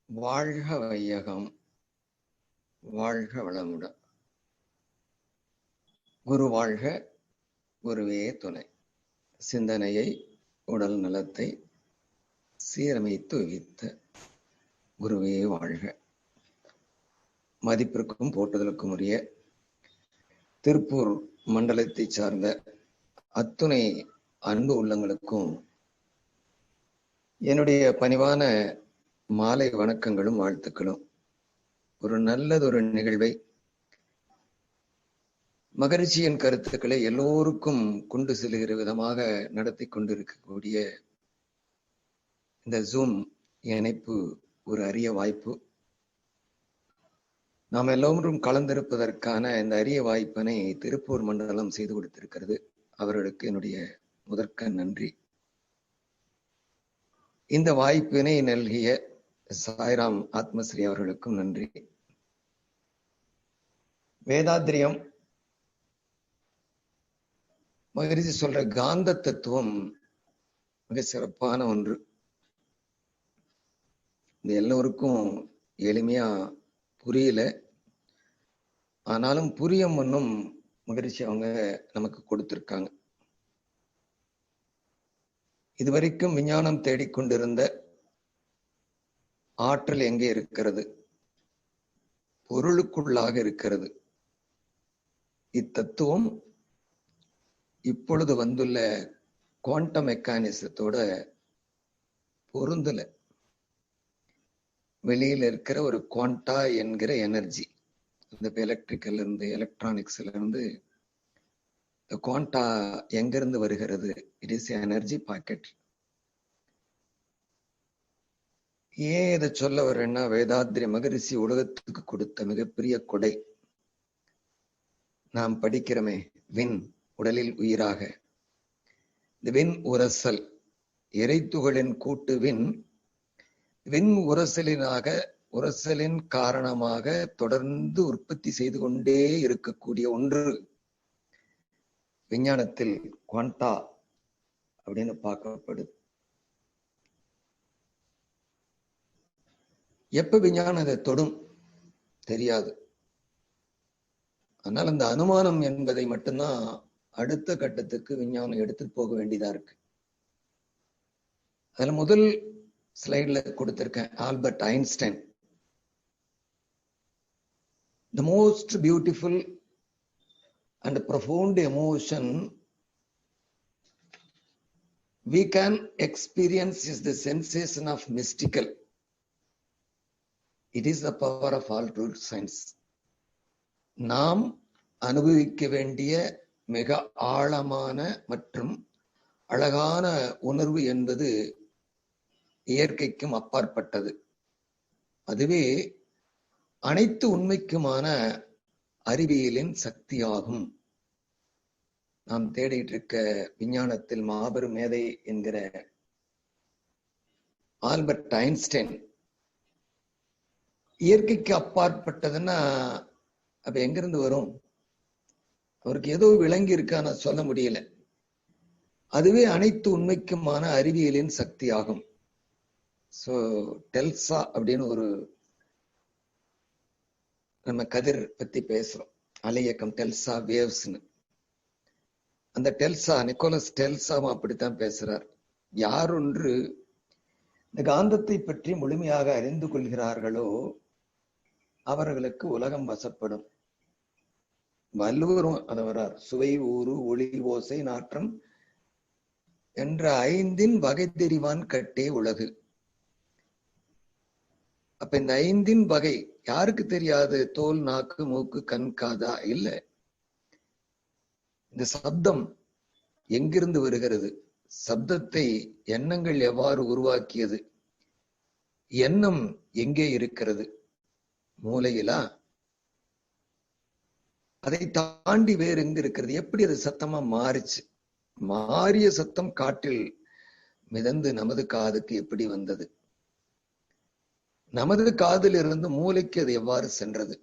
வாழ்க வையகம், வாழ்க வளமுடன். குரு வாழ்க, குருவே துணை. சிந்தனையை, உடல் நலத்தை சீரமைத்து வைத்த குருவே வாழ்க. மதிப்பிற்கும் போற்றுதலுக்கும் உரிய திருப்பூர் மண்டலத்தை சார்ந்த அத்துணை அன்பு உள்ளங்களுக்கும் என்னுடைய பணிவான மாலை வணக்கங்களும் வாழ்த்துக்களும். ஒரு நல்லதொரு நிகழ்வை, மகரிஷியின் கருத்துக்களை எல்லோருக்கும் கொண்டு செல்கிற விதமாக நடத்தி கொண்டிருக்கக்கூடிய இந்த ஜூம் இணைப்பு ஒரு அரிய வாய்ப்பு. நாம் எல்லோரும் கலந்திருப்பதற்கான இந்த அரிய வாய்ப்பினை திருப்பூர் மண்டலம் செய்து கொடுத்திருக்கிறது. அவர்களுக்கு என்னுடைய முதற்க நன்றி. இந்த வாய்ப்பினை நல்கிய சாய்ராம் ஆத்மஸ்ரீ அவர்களுக்கும் நன்றி. வேதாத்திரியம் மகரிஷி சொல்ற காந்த தத்துவம் மிக சிறப்பான ஒன்று. இது எல்லோருக்கும் எளிமையா புரியல, ஆனாலும் புரியும் ஒன்றும் மகரிஷி அவங்க நமக்கு கொடுத்திருக்காங்க. இதுவரைக்கும் விஞ்ஞானம் தேடிக்கொண்டிருந்த ஆற்றல் எங்கே இருக்கிறது? பொருளுக்குள்ளாக இருக்கிறது. இத்தத்துவம் இப்பொழுது வந்துள்ள குவாண்டம் மெக்கானிசத்தோட பொருந்தல. வெளியில இருக்கிற ஒரு குவாண்டா என்கிற எனர்ஜி, இந்த எலக்ட்ரிக்கல் இருந்து எலக்ட்ரானிக்ஸ்ல இருந்து குவாண்டா எங்கிருந்து வருகிறது? It is energy packet. ஏன் இதை சொல்ல வரேன்னா, வேதாத்திரி மகரிஷி உலகத்துக்கு கொடுத்த மிகப்பெரிய கொடை. நாம் படிக்கிறோமே, விண் உடலில் உயிராக. இந்த விண் உரசல், இறைத்துகளின் கூட்டு விண் உரசலின் காரணமாக தொடர்ந்து உற்பத்தி செய்து கொண்டே இருக்கக்கூடிய ஒன்று விஞ்ஞானத்தில் குவாண்டா அப்படின்னு பார்க்கப்படுது. எப்ப விஞ்ஞானம் அதை தொடும் தெரியாது. ஆனால் அந்த அனுமானம் என்பதை மட்டும்தான் அடுத்த கட்டத்துக்கு விஞ்ஞானம் எடுத்துட்டு போக வேண்டியதா இருக்கு. அதுல முதல் ஸ்லைட்ல கொடுத்திருக்கேன், Albert Einstein. The most beautiful and profound emotion we can experience is the sensation of mystical. It is the power of all true science. நாம் அனுபவிக்க வேண்டிய மிக ஆழமான மற்றும் அழகான உணர்வு என்பது இயற்கைக்கும் அப்பாற்பட்டது. அதுவே அனைத்து உண்மைக்குமான அறிவியலின் சக்தியாகும். நாம் தேடிட்டு இருக்க விஞ்ஞானத்தில் மாபெரும் மேதை என்கிற ஆல்பர்ட் ஐன்ஸ்டைன் இயற்கைக்கு அப்பாற்பட்டதுன்னா அப்ப எங்கிருந்து வரும்? அவருக்கு ஏதோ விளங்கி இருக்கான சொல்ல முடியல. அதுவே அனைத்து உண்மைக்குமான அறிவியலின் சக்தியாகும். சோ டெல்சா அப்படின்னு ஒரு, நம்ம கதிர் பத்தி பேசுறோம், அலையக்கம், டெல்சா வேவ்ஸ்னு. அந்த டெல்சா, நிக்கோலஸ் டெல்சாவும் அப்படித்தான் பேசுறார். யார் ஒன்று இந்த காந்தத்தை பற்றி முழுமையாக அறிந்து கொள்கிறார்களோ அவர்களுக்கு உலகம் வசப்படும். வள்ளுவரும் அதை வர்றார், சுவை, ஊறு, ஒளி, ஓசை, நாற்றம் என்ற ஐந்தின் வகை தெரிவான் கட்டே உலகு. அப்ப இந்த ஐந்தின் வகை யாருக்கு தெரியாது? தோல், நாக்கு, மூக்கு, கண், காதா? இல்ல. இந்த சப்தம் எங்கிருந்து வருகிறது? சப்தத்தை எண்ணங்கள் எவ்வாறு உருவாக்கியது? எண்ணம் எங்கே இருக்கிறது? மூளையிலா? அதை தாண்டி வேறு எங்க இருக்கிறது? எப்படி அது சத்தமா மாறிச்சு? மாறிய சத்தம் காற்றில் மிதந்து நமது காதுக்கு எப்படி வந்தது? நமது காதில் இருந்து மூளைக்கு அது எவ்வாறு சென்றது?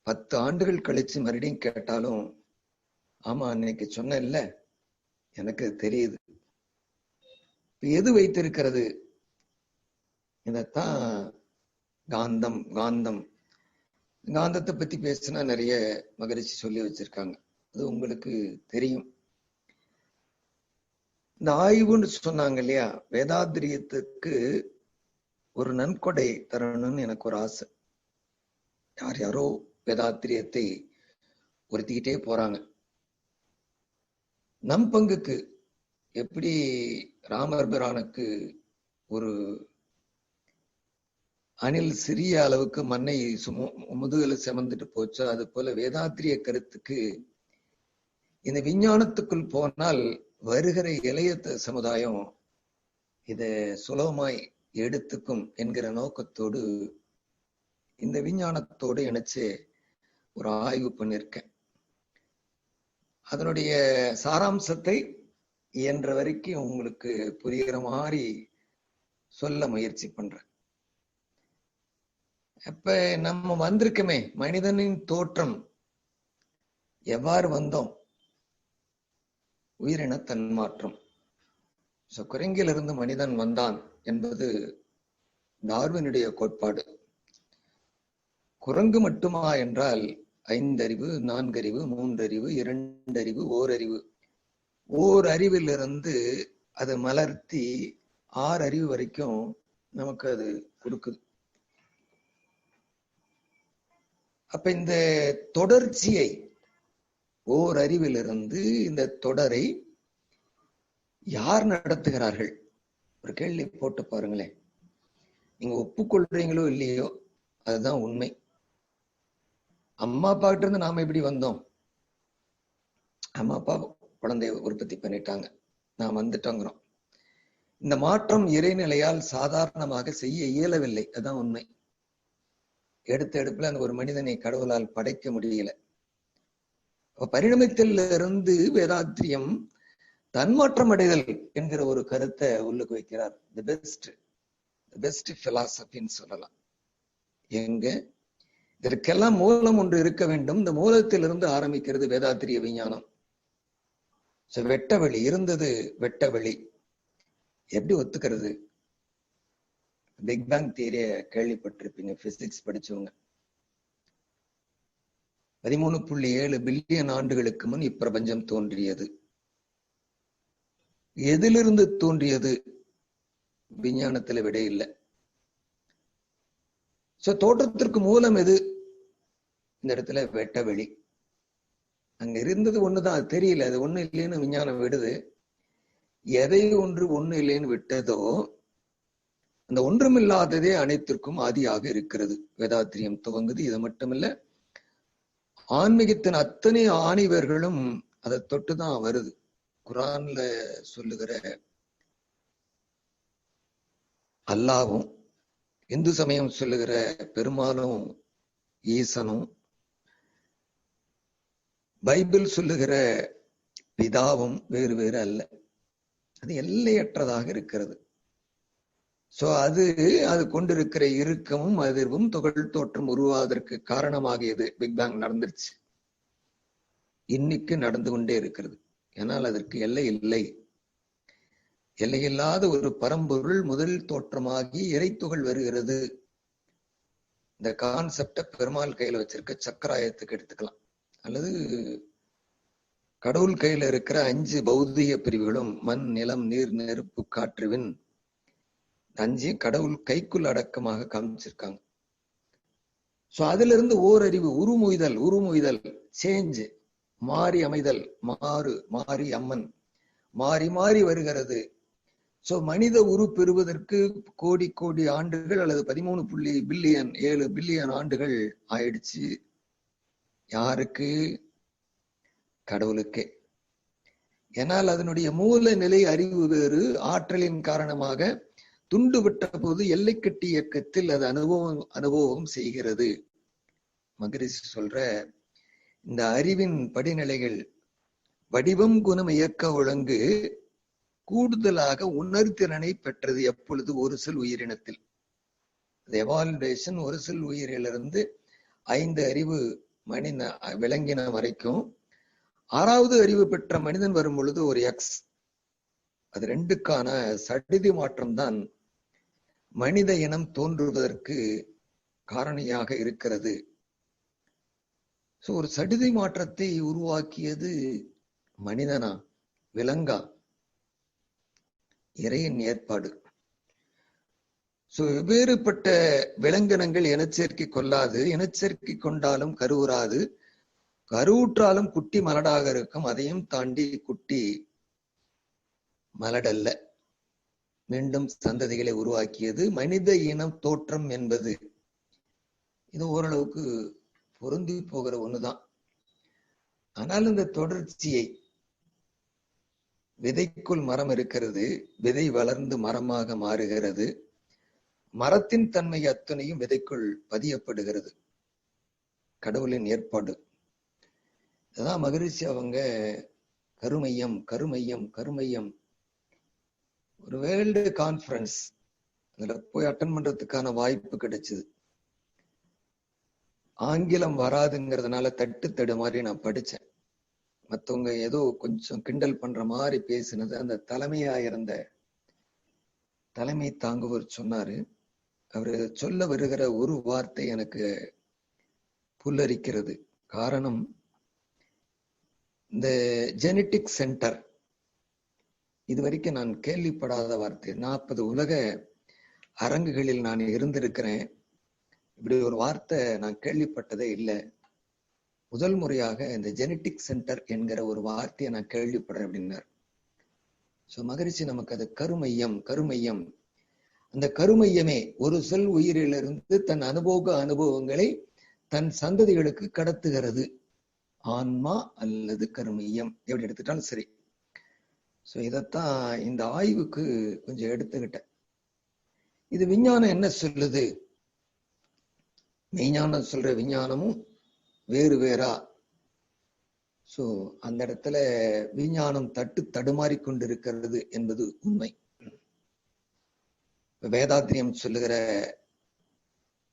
10 ஆண்டுகள் கழிச்சு மறுபடியும் கேட்டாலும், ஆமா அன்னைக்கு சொன்ன இல்ல, எனக்கு தெரியுது. எது வைத்திருக்கிறது? இதத்தான் காந்தம். காந்தத்தை பத்தி பேசினா நிறைய மகரிஷி சொல்லி வச்சிருக்காங்க, அது உங்களுக்கு தெரியும். இந்த ஆய்வுன்னு சொன்னாங்க இல்லையா, வேதாத்திரியத்துக்கு ஒரு நன்கொடை தரணும்னு எனக்கு ஒரு ஆசை. யாரோ வேதாத்திரியத்தை உறுத்திக்கிட்டே போறாங்க. நம் பங்குக்கு எப்படி ராமர் பிரானுக்கு ஒரு அணில் சிறிய அளவுக்கு மண்ணை முதுகல செமந்துட்டு போச்சோ, அது போல வேதாத்திரிய கருத்துக்கு இந்த விஞ்ஞானத்துக்குள் போனால் வருகிற இளைய சமுதாயம் இத சுலபமாய் எடுத்துக்கும் என்கிற நோக்கத்தோடு இந்த விஞ்ஞானத்தோடு இணைச்சு ஒரு ஆய்வு பண்ணிருக்கேன். அதனுடைய சாராம்சத்தை இயன்ற வரைக்கும் உங்களுக்கு புரிகிற மாதிரி சொல்ல முயற்சி பண்றேன். அப்ப நம்ம வந்திருக்கமே, மனிதனின் தோற்றம் எவ்வாறு வந்தோம்? உயிரின தன்மாற்றம். குரங்கிலிருந்து மனிதன் வந்தான் என்பது டார்வினுடைய கோட்பாடு. குரங்கு மட்டுமா என்றால் 5 அறிவு, 4 அறிவு, 3 அறிவு, 2 அறிவு, ஓரறிவு. ஓர் அறிவிலிருந்து அதை மலர்த்தி 6 அறிவு வரைக்கும் நமக்கு அது கொடுக்குது. அப்ப இந்த தொடர்ச்சியை, ஓர் அறிவிலிருந்து இந்த தொடரை யார் நடத்துகிறார்கள்? ஒரு கேள்வி போட்டு பாருங்களேன். நீங்க ஒப்புக்கொள்றீங்களோ இல்லையோ, அதுதான் உண்மை. அம்மா அப்பா கிட்ட இருந்து நாம எப்படி வந்தோம்? அம்மா அப்பா குழந்தைய உற்பத்தி பண்ணிட்டாங்க, நாம் வந்துட்டோங்கிறோம். இந்த மாற்றம் இறைநிலையால் சாதாரணமாக செய்ய இயலவில்லை, அதுதான் உண்மை. எடுத்த எடுப்புல அந்த ஒரு மனிதனை கடவுளால் படைக்க முடியல. பரிணாமத்திலிருந்து வேதாத்திரியம் தன்மாற்றம் அடைதல் என்கிற ஒரு கருத்தை உள்ளுக்கு வைக்கிறார். தி பெஸ்ட் பிலாசபின்னு சொல்லலாம். எங்க இதற்கெல்லாம் மூலம் ஒன்று இருக்க வேண்டும். இந்த மூலத்திலிருந்து ஆரம்பிக்கிறது வேதாத்திரிய விஞ்ஞானம். வெட்டவெளி இருந்தது, வெட்டவெளி எப்படி ஒத்துக்கிறது? பிக் பேங் தியரிய கேள்விப்பட்டிருப்பீங்க, பிசிக்ஸ் படிச்சவங்க. 13.7 பில்லியன் ஆண்டுகளுக்கு முன் இப்பிரபஞ்சம் தோன்றியது. எதிலிருந்து தோன்றியது? விஞ்ஞானத்துல விட இல்லை. தோற்றத்திற்கு மூலம் எது? இந்த இடத்துல வெட்டவெளி. அங்க இருந்தது ஒண்ணுதான், அது தெரியல, அது ஒண்ணு இல்லைன்னு விஞ்ஞானம் விடுது. எதை ஒண்ணு இல்லைன்னு விட்டதோ அந்த ஒன்றுமில்லாததே அனைத்திற்கும் ஆதியாக இருக்கிறது. வேதாத்திரியம் துவங்குது. இது மட்டுமில்ல, ஆன்மீகத்தின் அத்தனை ஆணிவர்களும் அதை தொட்டுதான் வருது. குரான்ல சொல்லுகிற அல்லாவும், இந்து சமயம் சொல்லுகிற பெருமாளும் ஈசனும், பைபிள் சொல்லுகிற பிதாவும் வேறு வேறு அல்ல. அது எல்லையற்றதாக இருக்கிறது. அது கொண்டிருக்கிற இறுக்கமும் அதிர்வும் துகள் தோற்றம் உருவாவதற்கு காரணமாகியது. பிக் பேங் நடந்துருச்சு, இன்னைக்கு நடந்து கொண்டே இருக்கிறது. ஏனால் அதற்கு எல்லை இல்லை. எல்லையில்லாத ஒரு பரம்பொருள் முதல் தோற்றமாகி இறைத்துகள் வருகிறது. இந்த கான்செப்ட பெருமாள் கையில வச்சிருக்க சக்கராயத்துக்கு எடுத்துக்கலாம், அல்லது கடவுள் கையில இருக்கிற 5 பௌதிக பிரிவுகளும், மண், நிலம், நீர், நெருப்பு, காற்று, விண், 5 கடவுள் கைக்குள் அடக்கமாக காமிச்சிருக்காங்க. அதுல இருந்து ஓரறிவு, உருமுய்தல், சேஞ்ச், மாறி அமைதல், மாறி அம்மன், மாறி மாறி வருகிறது. மனித உரு பெறுவதற்கு கோடி ஆண்டுகள் அல்லது 13 பில்லியன் 7 பில்லியன் ஆண்டுகள் ஆயிடுச்சு. யாருக்கு? கடவுளுக்கே. ஏனால் அதனுடைய மூல நிலை அறிவு வேறு. ஆற்றலின் காரணமாக துண்டு விட்ட போது எல்லை கட்டி இயக்கத்தில் அது அனுபவம் செய்கிறது. மகரிஷி சொல்ற இந்த அறிவின் படிநிலைகள், வடிவம், குணம், இயக்க ஒழுங்கு கூடுதலாக உணர்திறனை பெற்றது எப்பொழுது? ஒரு செல் உயிரினத்தில். எவால்வேஷன் ஒரு செல் உயிரிலிருந்து 5 அறிவு மனித விலங்கின வரைக்கும் 6வது அறிவு பெற்ற மனிதன் வரும் பொழுது ஒரு எக்ஸ். அது 2க்கான சடிதி மாற்றம் தான் மனித இனம் தோன்றுவதற்கு காரணியாக இருக்கிறது. ஒரு சடுதி மாற்றத்தை உருவாக்கியது மனிதனா, விலங்கா? இறையின் ஏற்பாடு. வெவ்வேறுபட்ட விலங்கினங்கள் இனச்சேர்க்கை கொள்ளாது, இனச்சேர்க்கை கொண்டாலும் கருவுறாது, கருவுற்றாலும் குட்டி மலடாக இருக்கும். அதையும் தாண்டி குட்டி மலடல்ல, மீண்டும் சந்ததிகளை உருவாக்கியது மனித இனம் தோற்றம் என்பது. இது ஓரளவுக்கு பொருந்தி போகிற ஒண்ணுதான். ஆனால் இந்த தொடர்ச்சியை, விதைக்குள் மரம் இருக்கிறது, விதை வளர்ந்து மரமாக மாறுகிறது, மரத்தின் தன்மை அத்தனையும் விதைக்குள் பதியப்படுகிறது. கடவுளின் ஏற்பாடு. அதான் மகரிஷி அவங்க கருமையம் கருமையம் கருமையம் ஒரு வேர்ல்டு கான்ஃபரன்ஸ் அதுல போய் அட்டன் பண்றதுக்கான வாய்ப்பு கிடைச்சது. ஆங்கிலம் வராதுங்கிறதுனால தட்டு தடுமாறி நான் படிச்சேன். மத்தவங்க ஏதோ கொஞ்சம் கிண்டல் பண்ற மாதிரி பேசினது அந்த தலைமையா இருந்த தலைமை தாங்குவர் சொன்னாரு. அவரு சொல்ல வருகிற ஒரு வார்த்தை எனக்கு புல்லரிக்கிறது. காரணம், இந்த ஜெனட்டிக் சென்டர் இதுவரைக்கும் நான் கேள்விப்படாத வார்த்தை. 40 உலக அரங்குகளில் நான் இருந்திருக்கிறேன், இப்படி ஒரு வார்த்தை நான் கேள்விப்பட்டதே இல்லை. முதல் முறையாக இந்த ஜெனட்டிக் சென்டர் என்கிற ஒரு வார்த்தையை நான் கேள்விப்படுறேன் அப்படின்னார். மகரிஷி நமக்கு அது கருமையம் கருமையம். அந்த கருமையமே ஒரு செல் உயிரிலிருந்து தன் அனுபவங்களை தன் சந்ததிகளுக்கு கடத்துகிறது. ஆன்மா அல்லது கருமையம் எப்படி எடுத்துட்டாலும் சரி. இதத்தான் இந்த ஆய்வுக்கு கொஞ்சம் எடுத்துக்கிட்டேன். இது விஞ்ஞானம் என்ன சொல்லுது? மெய்ஞானம் சொல்ற விஞ்ஞானமும் வேறு வேறா? அந்த இடத்துல விஞ்ஞானம் தடுமாறி கொண்டிருக்கிறது என்பது உண்மை. வேதாத்திரியம் சொல்லுகிற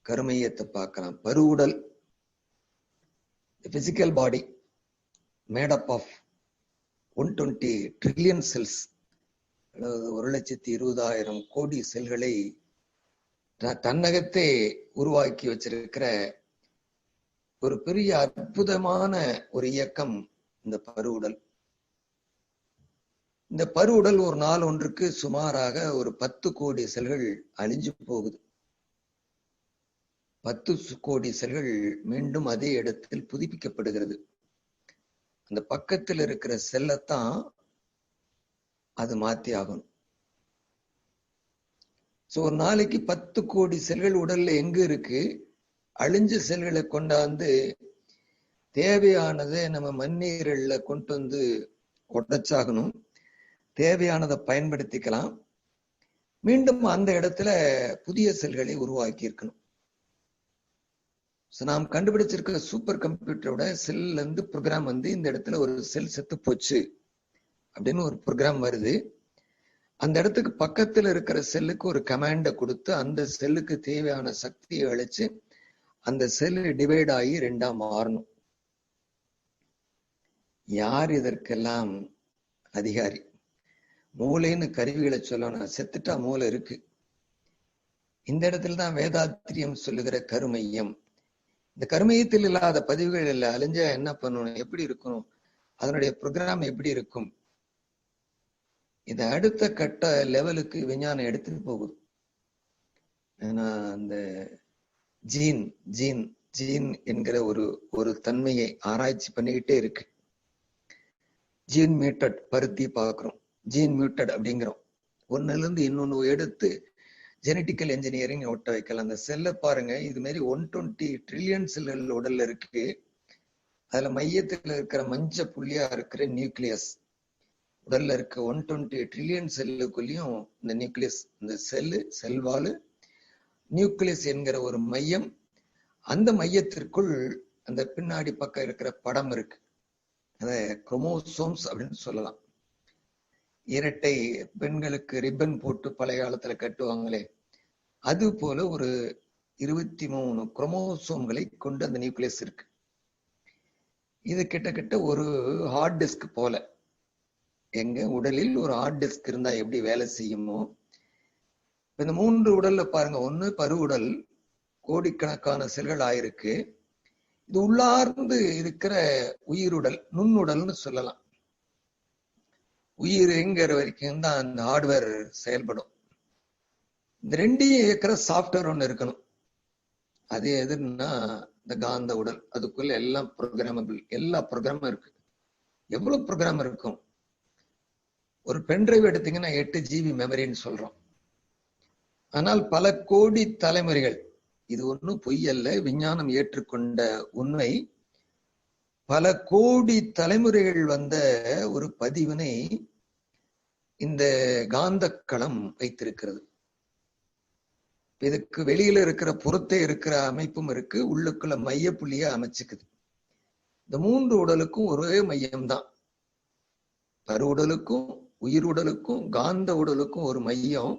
கருமையத்தை பார்க்கலாம். பருவுடல், physical body made up of 120 trillion cells, 1,20,000 கோடி செல்களை தன்னகத்தை உருவாக்கி வச்சிருக்கிற ஒரு பெரிய அற்புதமான ஒரு இயக்கம் இந்த பருவுடல். இந்த பருவுடல் ஒரு நாள் ஒன்றுக்கு சுமாராக ஒரு 10 கோடி செல்கள் அழிஞ்சு போகுது. 10 கோடி செல்கள் மீண்டும் அதே இடத்தில் புதுப்பிக்கப்படுகிறது. அந்த பக்கத்தில் இருக்கிற செல்லைத்தான் அது மாத்தி ஆகணும். ஒரு நாளைக்கு 10 கோடி செல்கள் உடல்ல எங்க இருக்கு? அழிஞ்ச செல்களை கொண்டாந்து தேவையானதை நம்ம மண்ணீரல்ல கொண்டு வந்து உடைச்சாகணும். தேவையானதை பயன்படுத்திக்கலாம். மீண்டும் அந்த இடத்துல புதிய செல்களை உருவாக்கி இருக்கணும். நாம் கண்டுபிடிச்சிருக்க சூப்பர் கம்ப்யூட்டரோட செல்ல இருந்து ப்ரோக்ராம் வந்து இந்த இடத்துல ஒரு செல் செத்து போச்சு அப்படின்னு ஒரு ப்ரோக்ராம் வருது. அந்த இடத்துக்கு பக்கத்துல இருக்கிற செல்லுக்கு ஒரு கமாண்டை கொடுத்து அந்த செல்லுக்கு தேவையான சக்தியை அழிச்சு அந்த செல் டிவைட் ஆகி 2ஆ மாறணும். யார் இதற்கெல்லாம் அதிகாரி? மூளைன்னு கருவிகளை சொல்லணும். செத்துட்டா மூளை இருக்கு. இந்த இடத்துல தான் வேதாத்திரியம் சொல்லுகிற கருமையம். இந்த கருமையத்தில் இல்லாத பதிவுகள் இல்லை. அழிஞ்சா என்ன பண்ணணும், எப்படி இருக்கணும், அதனுடைய ப்ரோக்ராம் எப்படி இருக்கும், இதை அடுத்த கட்ட லெவலுக்கு விஞ்ஞானம் எடுத்துட்டு போகுது. ஏன்னா அந்த ஜீன் ஜீன் ஜீன் என்கிற ஒரு தன்மையை ஆராய்ச்சி பண்ணிக்கிட்டே இருக்கு. ஜீன் மியூட்டட் பருத்தி பார்க்கிறோம், ஜீன் மியூட்டட் அப்படிங்கிறோம். ஒன்னுல இருந்து இன்னொன்னு எடுத்து ஜெனட்டிக்கல் என்ஜினியரிங் ஒட்ட வைக்கலாம். அந்த செல்லை பாருங்க, இது மாதிரி 120 ட்ரில்லியன் செல்கள் உடல்ல இருக்கு. அதுல மையத்துல இருக்கிற மஞ்ச புள்ளியா இருக்கிற நியூக்ளியஸ், உடல்ல இருக்க 120 ட்ரில்லியன் செல்லுக்குள்ளயும் இந்த நியூக்ளியஸ், இந்த செல்வாலு நியூக்ளியஸ் என்கிற ஒரு மையம். அந்த மையத்திற்குள் அந்த பின்னாடி பக்கம் இருக்கிற படம் இருக்கு. அத குரோமோசோம்ஸ் அப்படின்னு சொல்லலாம். இரட்டை பெண்களுக்கு ரிப்பன் போட்டு பழைய காலத்துல கட்டுவாங்களே, அது போல ஒரு 23 குரோமோசோம்களை கொண்டு அந்த நியூக்ளியஸ் இருக்கு. இது கிட்டத்தட்ட ஒரு ஹார்ட் டிஸ்க் போல. எங்க உடலில் ஒரு ஹார்ட் டிஸ்க் இருந்தா எப்படி வேலை செய்யுமோ இந்த 3 உடல்ல பாருங்க, ஒண்ணு பருவுடல், கோடிக்கணக்கான செல்கள் ஆயிருக்கு. இது உள்ளார்ந்து இருக்கிற உயிருடல், நுண்ணுடல்னு சொல்லலாம். உயிருங்கிற வரைக்கும் தான் அந்த ஹார்ட்வேர் செயல்படும். இந்த ரெண்டையும் இயக்கிற சாஃப்ட்வேர் ஒண்ணு இருக்கணும். அது எதுன்னா இந்த காந்த உடல். அதுக்குள்ள எல்லாம் ப்ரோக்ராமபிள், எல்லா ப்ரோக்ராமும் இருக்கு. எவ்வளவு ப்ரோக்ராம் இருக்கும்? ஒரு பென்டிரைவ் எடுத்தீங்கன்னா 8 GB மெமரின்னு சொல்றோம். ஆனால் பல கோடி தலைமுறைகள், இது ஒன்றும் பொய் அல்ல, விஞ்ஞானம் ஏற்றுக்கொண்ட உண்மை. பல கோடி தலைமுறைகள் வந்த ஒரு பதிவினை இந்த காந்த களம் வைத்திருக்கிறது. இதுக்கு வெளியில இருக்கிற புறத்தே இருக்கிற அமைப்பும் இருக்கு, உள்ளுக்குள்ள மைய புள்ளிய அமைச்சுக்குது. இந்த 3 உடலுக்கும் ஒரே மையம்தான். பரு உடலுக்கும், உயிர் உடலுக்கும், காந்த உடலுக்கும் ஒரு மையம்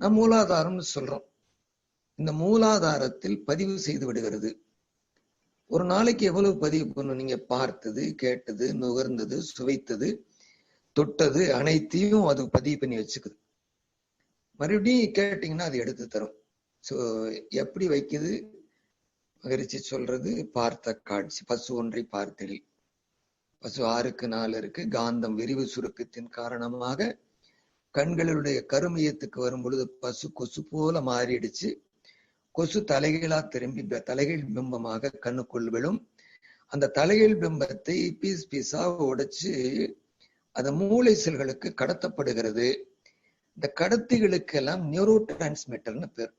நம்ம மூலாதாரம்னு சொல்றோம். இந்த மூலாதாரத்தில் பதிவு செய்து விடுகிறது. ஒரு நாளைக்கு எவ்வளவு பதிவு பண்ணும்? நீங்க பார்த்தது, கேட்டது, நுகர்ந்தது, சுவைத்தது, தொட்டது அனைத்தையும் அது பதிவு பண்ணி வச்சுக்குது. மறுபடியும் கேட்டீங்கன்னா அது எடுத்து தரும். சோ எப்படி வைக்குது? மகிழ்ச்சி சொல்றது பார்த்த காட்சி. பசு ஒன்றை பார்த்தலில். பசு 6க்கு 4 இருக்கு. காந்தம் விரிவு சுருக்கத்தின் காரணமாக கண்களுடைய கருமையத்துக்கு வரும் பொழுது பசு கொசு போல மாறிடுச்சு. கொசு தலைகீழா திரும்பி தலைகீழ் பிம்பமாக கண்ணுக்குள் விழும். அந்த தலைகீழ் பிம்பத்தை பீஸ் பீஸா உடைச்சு அது மூளை செல்களுக்கு கடத்தப்படுகிறது. இந்த கடத்திகளுக்கு எல்லாம் நியூரோ டிரான்ஸ்மிட்டர்னு பேர்.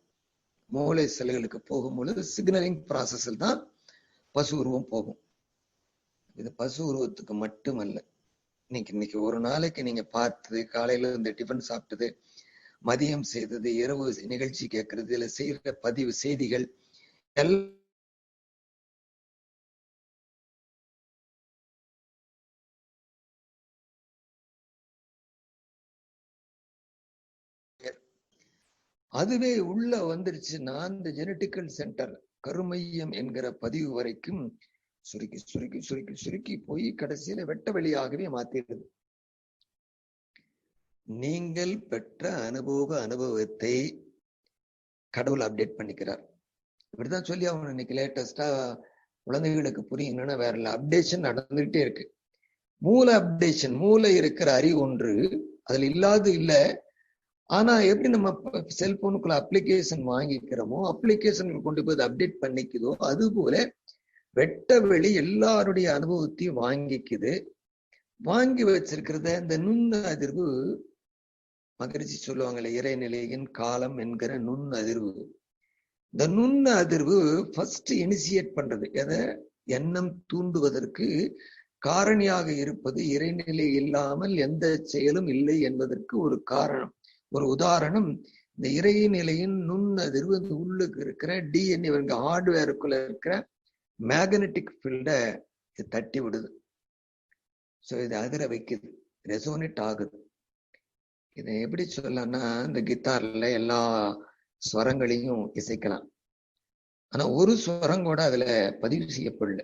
மூளை செல்களுக்கு போகும் பொழுது சிக்னலிங் ப்ராசஸில் தான் பசு உருவம் போகும். இது பசு உருவத்துக்கு மட்டுமல்ல. இன்னைக்கு ஒரு நாளைக்கு நீங்க பார்த்தது, காலையில இந்த டிஃபன் சாப்பிட்டது, மதியம் செய்தது, இரவு நிகழ்ச்சி கேட்கறது, இல்ல செய்யற பதிவு செய்திகள் அதுவே உள்ள வந்துருச்சுன்னா இந்த ஜெனட்டிக்கல் சென்டர் கருமையம் என்கிற பதிவு வரைக்கும் சுருக்கி சுருக்கி சுருக்கி சுருக்கி போய் கடைசியில வெட்ட வெளியாகவே மாத்திடுது. நீங்கள் பெற்ற அனுபவத்தை கடவுள் அப்டேட் பண்ணிக்கிறார். இப்படிதான் சொல்லி அவங்க இன்னைக்கு லேட்டஸ்டா குழந்தைகளுக்கு புரியணும்னா வேற இல்ல, அப்டேஷன் நடந்துகிட்டே இருக்கு. மூளை அப்டேஷன், மூளை இருக்கிற அறிவு ஒன்று அதுல இல்லாது இல்ல. ஆனா எப்படி நம்ம செல்போனுக்குள்ள அப்ளிகேஷன் வாங்கிக்கிறோமோ, அப்ளிகேஷன் கொண்டு போய் அப்டேட் பண்ணிக்குதோ, அது போல வெட்ட வெளி எல்லாருடைய அனுபவத்தையும் வாங்கிக்குது. வாங்கி வச்சிருக்கிறத இந்த நுண் அதிர்வு, மகிழ்ச்சி சொல்லுவாங்கல்ல, இறைநிலையின் காலம் என்கிற நுண் அதிர்வு. இந்த நுண் அதிர்வு ஃபர்ஸ்ட் இனிஷியேட் பண்றது எதை? எண்ணம் தூண்டுவதற்கு காரணியாக இருப்பது இறைநிலை இல்லாமல் எந்த செயலும் இல்லை என்பதற்கு ஒரு காரணம், ஒரு உதாரணம். இந்த இறைநிலையின் நுண் அதிர்வு இந்த உள்ளுக்கு இருக்கிற டிஎன்ஏ ஹார்ட்வேருக்குள்ள இருக்கிற மேக்னெட்டிக் ஃபீல்ட தட்டி விடுது. ஸோ இது அதிர வைக்குது, ரெசோனேட் ஆகுது. இதை எப்படி சொல்லலாம்னா, இந்த கித்தார்ல எல்லா ஸ்வரங்களையும் இசைக்கலாம், ஆனா ஒரு ஸ்வரம் கூட அதுல பதிவு செய்யப்படல.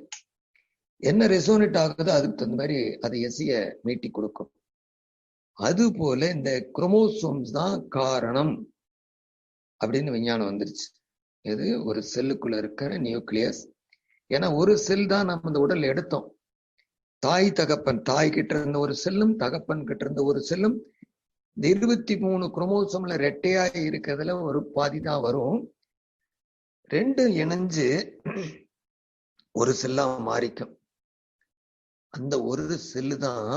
என்ன ரெசோனேட் ஆகுதோ அதுக்கு தகுந்த மாதிரி அதை இசைய மீட்டி கொடுக்கும். அது போல இந்த குரோமோசோம்ஸ் தான் காரணம் அப்படின்னு விஞ்ஞானம் வந்துருச்சு. இது ஒரு செல்லுக்குள்ள இருக்கிற நியூக்ளியஸ். ஏன்னா ஒரு செல் தான் நம்ம இந்த உடல் எடுத்தோம். தாய் தகப்பன், தாய் கிட்ட இருந்த ஒரு செல்லும் தகப்பன் கிட்ட இருந்த ஒரு செல்லும் இந்த 23 குரோமோசோம்ல ரெட்டையா இருக்கிறதுல ஒரு பாதி தான் வரும். ரெண்டும் இணைஞ்சு ஒரு செல்லா மாறிக்கும். அந்த ஒரு செல்லு தான்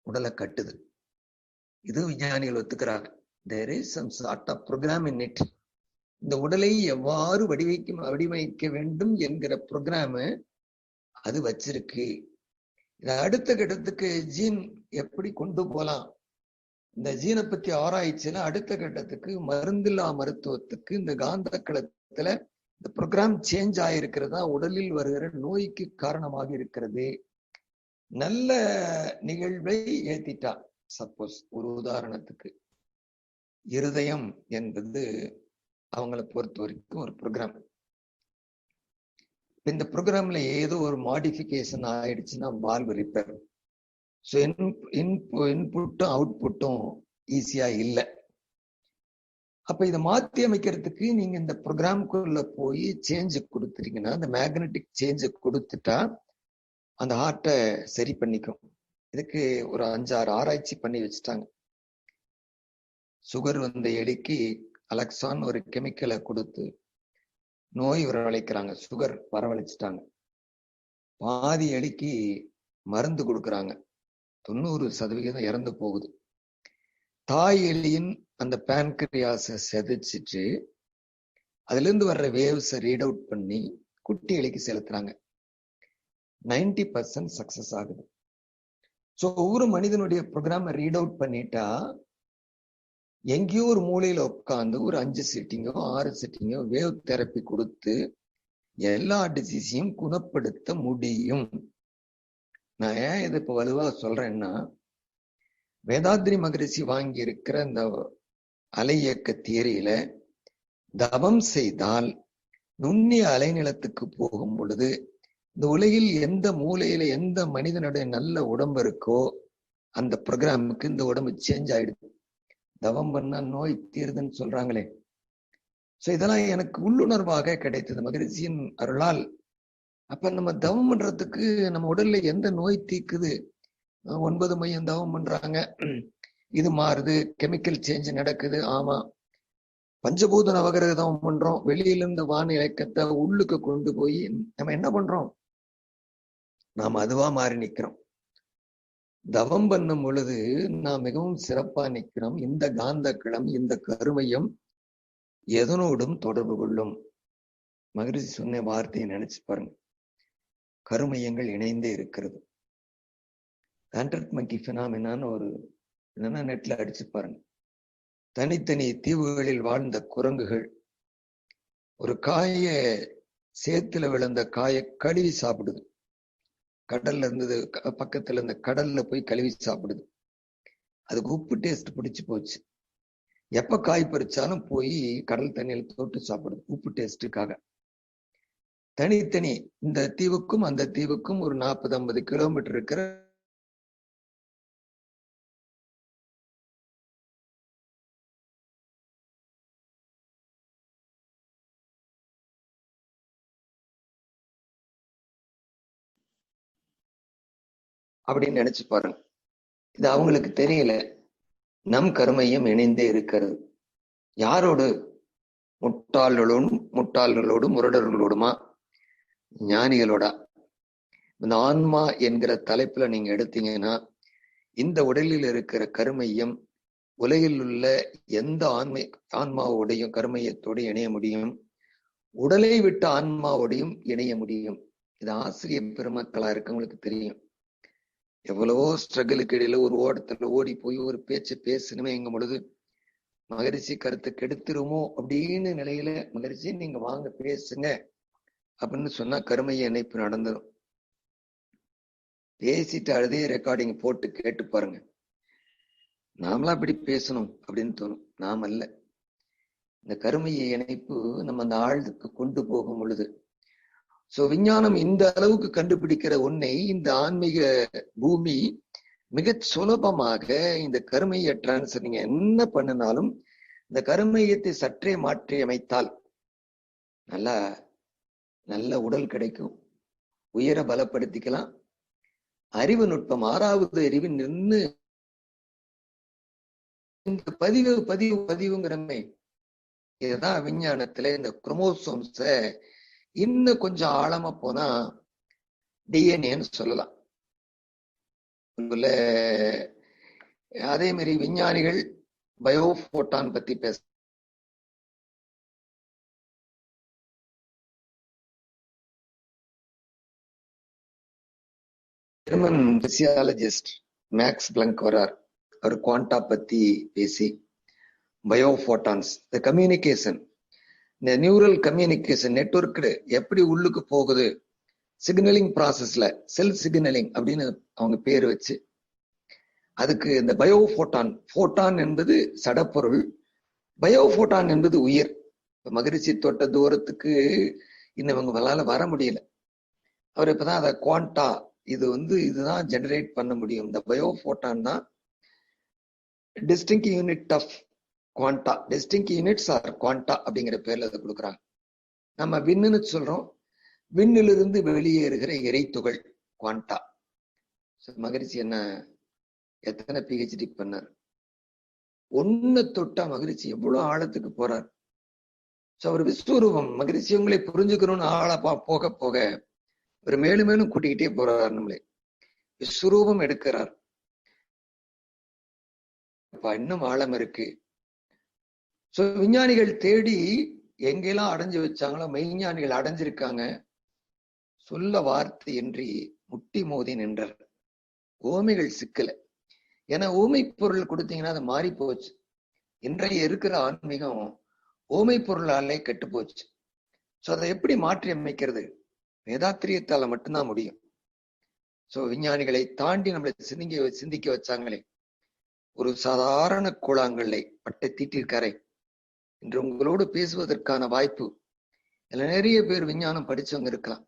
உடலை கட்டுது. இது விஞ்ஞானிகள் ஒத்துக்கிறாங்க. there is some sort of program in it. இந்த உடலை எவ்வாறு வடிவமைக்க வேண்டும் என்கிற ப்ரோக்ராம் அது வச்சிருக்கு. இதை அடுத்த கட்டத்துக்கு ஜீன் எப்படி கொண்டு போலாம், இந்த ஜீனை பத்தி ஆராய்ச்சியில அடுத்த கட்டத்துக்கு மருந்தில்லா மருத்துவத்துக்கு இந்த காந்த களத்துல இந்த ப்ரோக்ராம் சேஞ்ச் ஆயிருக்கிறதா உடலில் வருகிற நோய்க்கு காரணமாக இருக்கிறது. நல்ல நிகழ்வை ஏத்திட்டா, சப்போஸ் ஒரு உதாரணத்துக்கு இருதயம் என்பது அவங்களை பொறுத்த வரைக்கும் ஒரு ப்ரோக்ராம். இந்த ப்ரோக்ராம்ல ஏதோ ஒரு மாடிஃபிகேஷன் ஆயிடுச்சுன்னா வால்வு ரிப்பேர். ஸோ இன்புட்டும் அவுட்புட்டும் ஈஸியா இல்லை. அப்ப இதை மாத்தி அமைக்கிறதுக்கு நீங்க இந்த ப்ரோக்ராம்குள்ள போய் சேஞ்ச் கொடுத்துட்டீங்கன்னா, அந்த மேக்னெட்டிக் சேஞ்ச கொடுத்துட்டா அந்த ஹார்ட்டை சரி பண்ணிக்கும். இதுக்கு ஒரு 5-6 ஆராய்ச்சி பண்ணி வச்சுட்டாங்க. சுகர் வந்த எலிக்கு அலெக்சான் ஒரு கெமிக்கலை கொடுத்து நோய் வரவழைக்கிறாங்க. சுகர் வரவழைச்சிட்டாங்க. பாதி எலிக்கு மருந்து கொடுக்கறாங்க. 90% இறந்து போகுது. தாய் எலியின் அந்த பேன்கிரியாஸை செதைச்சிட்டு அதுல இருந்து வர்ற வேவ்ஸை ரீட் அவுட் பண்ணி குட்டி எலிக்கு செலுத்துறாங்க. 90% சக்சஸ் ஆகுது. ஸோ ஒவ்வொரு மனிதனுடைய ப்ரோக்ராம ரீட் அவுட் பண்ணிட்டா எங்கேயோ ஒரு மூலையில உட்காந்து ஒரு 5 சிட்டிங்கோ 6 சிட்டிங்கோ வேவ் தெரப்பி கொடுத்து எல்லா டிசீஸையும் குணப்படுத்த முடியும். நான் ஏன் இதை இப்ப வலுவா சொல்றேன்னா, வேதாத்ரி மகரிஷி வாங்கி இருக்கிற இந்த அலை இயக்க தியரியில தவம் செய்தால் நுண்ணிய அலைநிலத்துக்கு போகும் பொழுது இந்த உலகில் எந்த மூலையில எந்த மனிதனுடைய நல்ல உடம்பு இருக்கோ அந்த ப்ரோக்ராமுக்கு இந்த உடம்பு சேஞ்ச் ஆயிடுது. தவம் பண்ணா நோய் தீருதுன்னு சொல்றாங்களே. சோ இதெல்லாம் எனக்கு உள்ளுணர்வாக கிடைத்தது மகரிஷியின் அருளால். அப்ப நம்ம தவம் பண்றதுக்கு நம்ம உடல்ல எந்த நோய் தீக்குது? 9 மையம் தவம் பண்றாங்க, இது மாறுது, கெமிக்கல் சேஞ்ச் நடக்குது. ஆமா, பஞ்சபூத நவகிரக தவம் பண்றோம், வெளியில இருந்து வான இலக்கத்தை உள்ளுக்கு கொண்டு போய் நம்ம என்ன பண்றோம்? நாம் அதுவா மாறி நிக்கிறோம். தவம் பண்ணும் பொழுது நாம் மிகவும் சிறப்பா நிக்கிறோம். இந்த காந்த களம், இந்த கருமையம் எதனோடும் தொடர்பு கொள்ளும். மகரிஷி சொன்ன வார்த்தையை நினைச்சு பாருங்க. கருமையங்கள் இணைந்தே இருக்கிறது. ஆண்ட்ரட் மக்கி பினாமினான்னு ஒரு என்னன்னா நெட்ல அடிச்சு பாருங்க. தனித்தனி தீவுகளில் வாழ்ந்த குரங்குகள் ஒரு காய சேத்துல விழுந்த காயை கழுவி சாப்பிடுது. கடல்ல இருந்தது பக்கத்துல இருந்த கடல்ல போய் கழுவி சாப்பிடுது. அதுக்கு உப்பு டேஸ்ட் பிடிச்சு போச்சு. எப்ப காய் பறிச்சாலும் போய் கடல் தண்ணியில தொட்டு சாப்பிடுது உப்பு டேஸ்டுக்காக. தனித்தனி இந்த தீவுக்கும் அந்த தீவுக்கும் ஒரு 40-50 கிலோமீட்டர் இருக்கிற அப்படின்னு நினைச்சு பாருங்க. இது அவங்களுக்கு தெரியல. நம் கருமையம் இணைந்தே இருக்கிறது. யாரோடு? முட்டாள்களோடு முரடர்களோடுமா? ஞானிகளோட. இந்த ஆன்மா என்கிற தலைப்புல நீங்க எடுத்தீங்கன்னா இந்த உடலில் இருக்கிற கருமையம் உலகில் உள்ள எந்த ஆன்மாவோடையும் கருமையத்தோடு இணைய முடியும். உடலை விட்டு ஆன்மாவோடையும் இணைய முடியும். இது ஆசிரியர் பெருமக்களா இருக்கவங்களுக்கு தெரியும். எவ்வளவோ ஸ்ட்ரகிளுக்கு இடையில ஒரு ஓட்டத்துல ஓடி போய் ஒரு பேச்சு பேசணுமே எங்கும் பொழுது மகரிஷி கருத்தை கெடுத்துருமோ அப்படின்னு நிலையில மகரிஷி நீங்க வாங்க பேசுங்க அப்படின்னு சொன்னா கருமைய இணைப்பு நடந்துடும். பேசிட்டு அழுதே ரெக்கார்டிங் போட்டு கேட்டு பாருங்க. நாமளா அப்படி பேசணும் அப்படின்னு தோணும். நாம அல்ல. இந்த கருமைய இணைப்பு நம்ம அந்த ஆழ்வுக்கு கொண்டு போகும் பொழுது சோ விஞ்ஞானம் இந்த அளவுக்கு கண்டுபிடிக்கிற ஒன்னை இந்த ஆன்மீக பூமி மிக சுலபமாக இந்த கருமைய டிரான்ஸ்ஃபர் நீங்க என்ன பண்ணினாலும் இந்த கருமையத்தை சற்றே மாற்றி அமைத்தால் நல்ல உடல் கிடைக்கும். உயர பலப்படுத்திக்கலாம். அறிவு நுட்பம் 6வது அறிவு நின்று இந்த பதிவுங்கிறமே இதுதான் விஞ்ஞானத்துல இந்த குரோமோசோம்ஸ இன்னும் கொஞ்சம் ஆழமா போனா டிஎன்ஏன்னு சொல்லலாம். அதே மாதிரி விஞ்ஞானிகள் பயோபோட்டான் பத்தி பேச ஜெர்மன் பிசியாலஜிஸ்ட் மேக்ஸ் பிளங்க் வரார். அவர் குவாண்டா பத்தி பேசி பயோபோட்டான்ஸ் இந்த கம்யூனிகேஷன், இந்த நியூரல் கம்யூனிகேஷன் நெட்வொர்க் எப்படி உள்ளுக்கு போகுது, சிக்னலிங் ப்ராசஸ்ல செல் சிக்னலிங் அப்படின்னு அவங்க பேர் வச்சு அதுக்கு இந்த பயோபோட்டான், போட்டான் என்பது சடப்பொருள், பயோபோட்டான் என்பது உயிர். மகரிஷி தொட்ட தூரத்துக்கு இன்னும் இவங்களால வர முடியல. அவர் இப்பதான் அதை குவாண்டா இதுதான் ஜெனரேட் பண்ண முடியும். இந்த பயோபோட்டான் தான் distinct unit of quanta, distinct units are quanta அப்படிங்கிற பேர்ல அதை கொடுக்குறாங்க. நம்ம விண்ணுன்னு சொல்றோம், விண்ணிலிருந்து வெளியேறுகிற இறைத்துகள் குவாண்டா. மகரிஷி என்ன எத்தனை பிஹெச்டி பண்ணார்? ஒன்னு தொட்டா மகரிஷி எவ்வளவு ஆழத்துக்கு போறார். அவர் விஸ்வரூபம். மகரிஷி உங்களை புரிஞ்சுக்கணும்னு ஆழ போக போக ஒரு மேலும் மேலும் கூட்டிக்கிட்டே போறார். நம்மளே விஸ்வரூபம் எடுக்கிறார். இன்னும் ஆழம் இருக்கு. விஞ்ஞானிகள் தேடி எங்கெல்லாம் அடைஞ்சு வச்சாங்களோ மெய்ஞானிகள் அடைஞ்சிருக்காங்க. சொல்ல வார்த்தை என்று முட்டி மோதி நின்றார். ஓமைகள் சிக்கல. ஏன்னா ஓமை பொருள் கொடுத்தீங்கன்னா அது மாறி போச்சு. இன்றைய இருக்கிற ஆன்மீகம் ஓமை பொருளாலே கெட்டு போச்சு. அதை எப்படி மாற்றி அமைக்கிறது? வேதாத்திரியத்தால மட்டும்தான் முடியும். விஞ்ஞானிகளை தாண்டி நம்மளை சிந்திக்க வச்சாங்களே. ஒரு சாதாரண கூழாங்கல்லை பட்டை தீட்டிருக்காரே. இன்று உங்களோடு பேசுவதற்கான வாய்ப்பு. இதுல நிறைய பேர் விஞ்ஞானம் படிச்சவங்க இருக்கலாம்,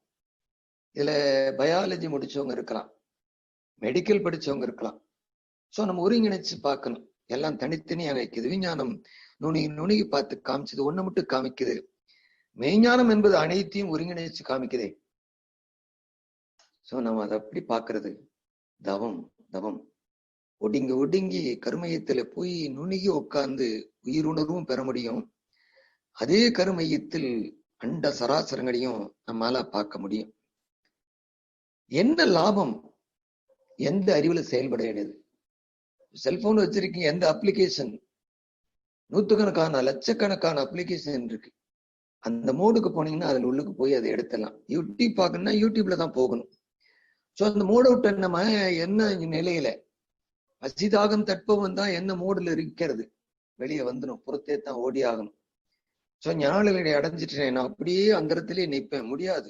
இதுல பயாலஜி முடிச்சவங்க இருக்கலாம், மெடிக்கல் படிச்சவங்க இருக்கலாம். நம்ம ஒருங்கிணைச்சு பார்க்கணும். எல்லாம் தனித்தனியா வைக்குது. விஞ்ஞானம் நுணுகி பார்த்து காமிச்சது ஒண்ணு மட்டும் காமிக்குது. மெய்ஞானம் என்பது அனைத்தையும் ஒருங்கிணைச்சு காமிக்குதே. நம்ம அதை அப்படி பாக்குறது தவம். தவம் ஒடுங்கி கருமையத்துல போய் நுணுகி உட்கார்ந்து உயிருணர்வும் பெற முடியும். அதே கருமையத்தில் அண்ட சராசரங்களையும் நம்மால பார்க்க முடியும். என்ன லாபம்? எந்த அறிவுல செயல்பட வேண்டியது? செல்போன் வச்சிருக்கீங்க, எந்த அப்ளிகேஷன்? நூத்துக்கணக்கான லட்சக்கணக்கான அப்ளிகேஷன் இருக்கு. அந்த மோடுக்கு போனீங்கன்னா அதுல உள்ளுக்கு போய் அதை எடுத்துடலாம். யூடியூப் பார்க்கணும்னா யூடியூப்ல தான் போகணும். அந்த மோட விட்ட நம்ம என்ன நிலையில பசிதாகம் தட்பவன் தான் என்ன மோடுல இருக்கிறது, வெளியே வந்துடும், புறத்தே தான் ஓடி ஆகணும். ஞானநிலை அடைஞ்சிட்டேன் நான் அப்படியே அந்த இடத்துலயே நிற்பேன். முடியாது.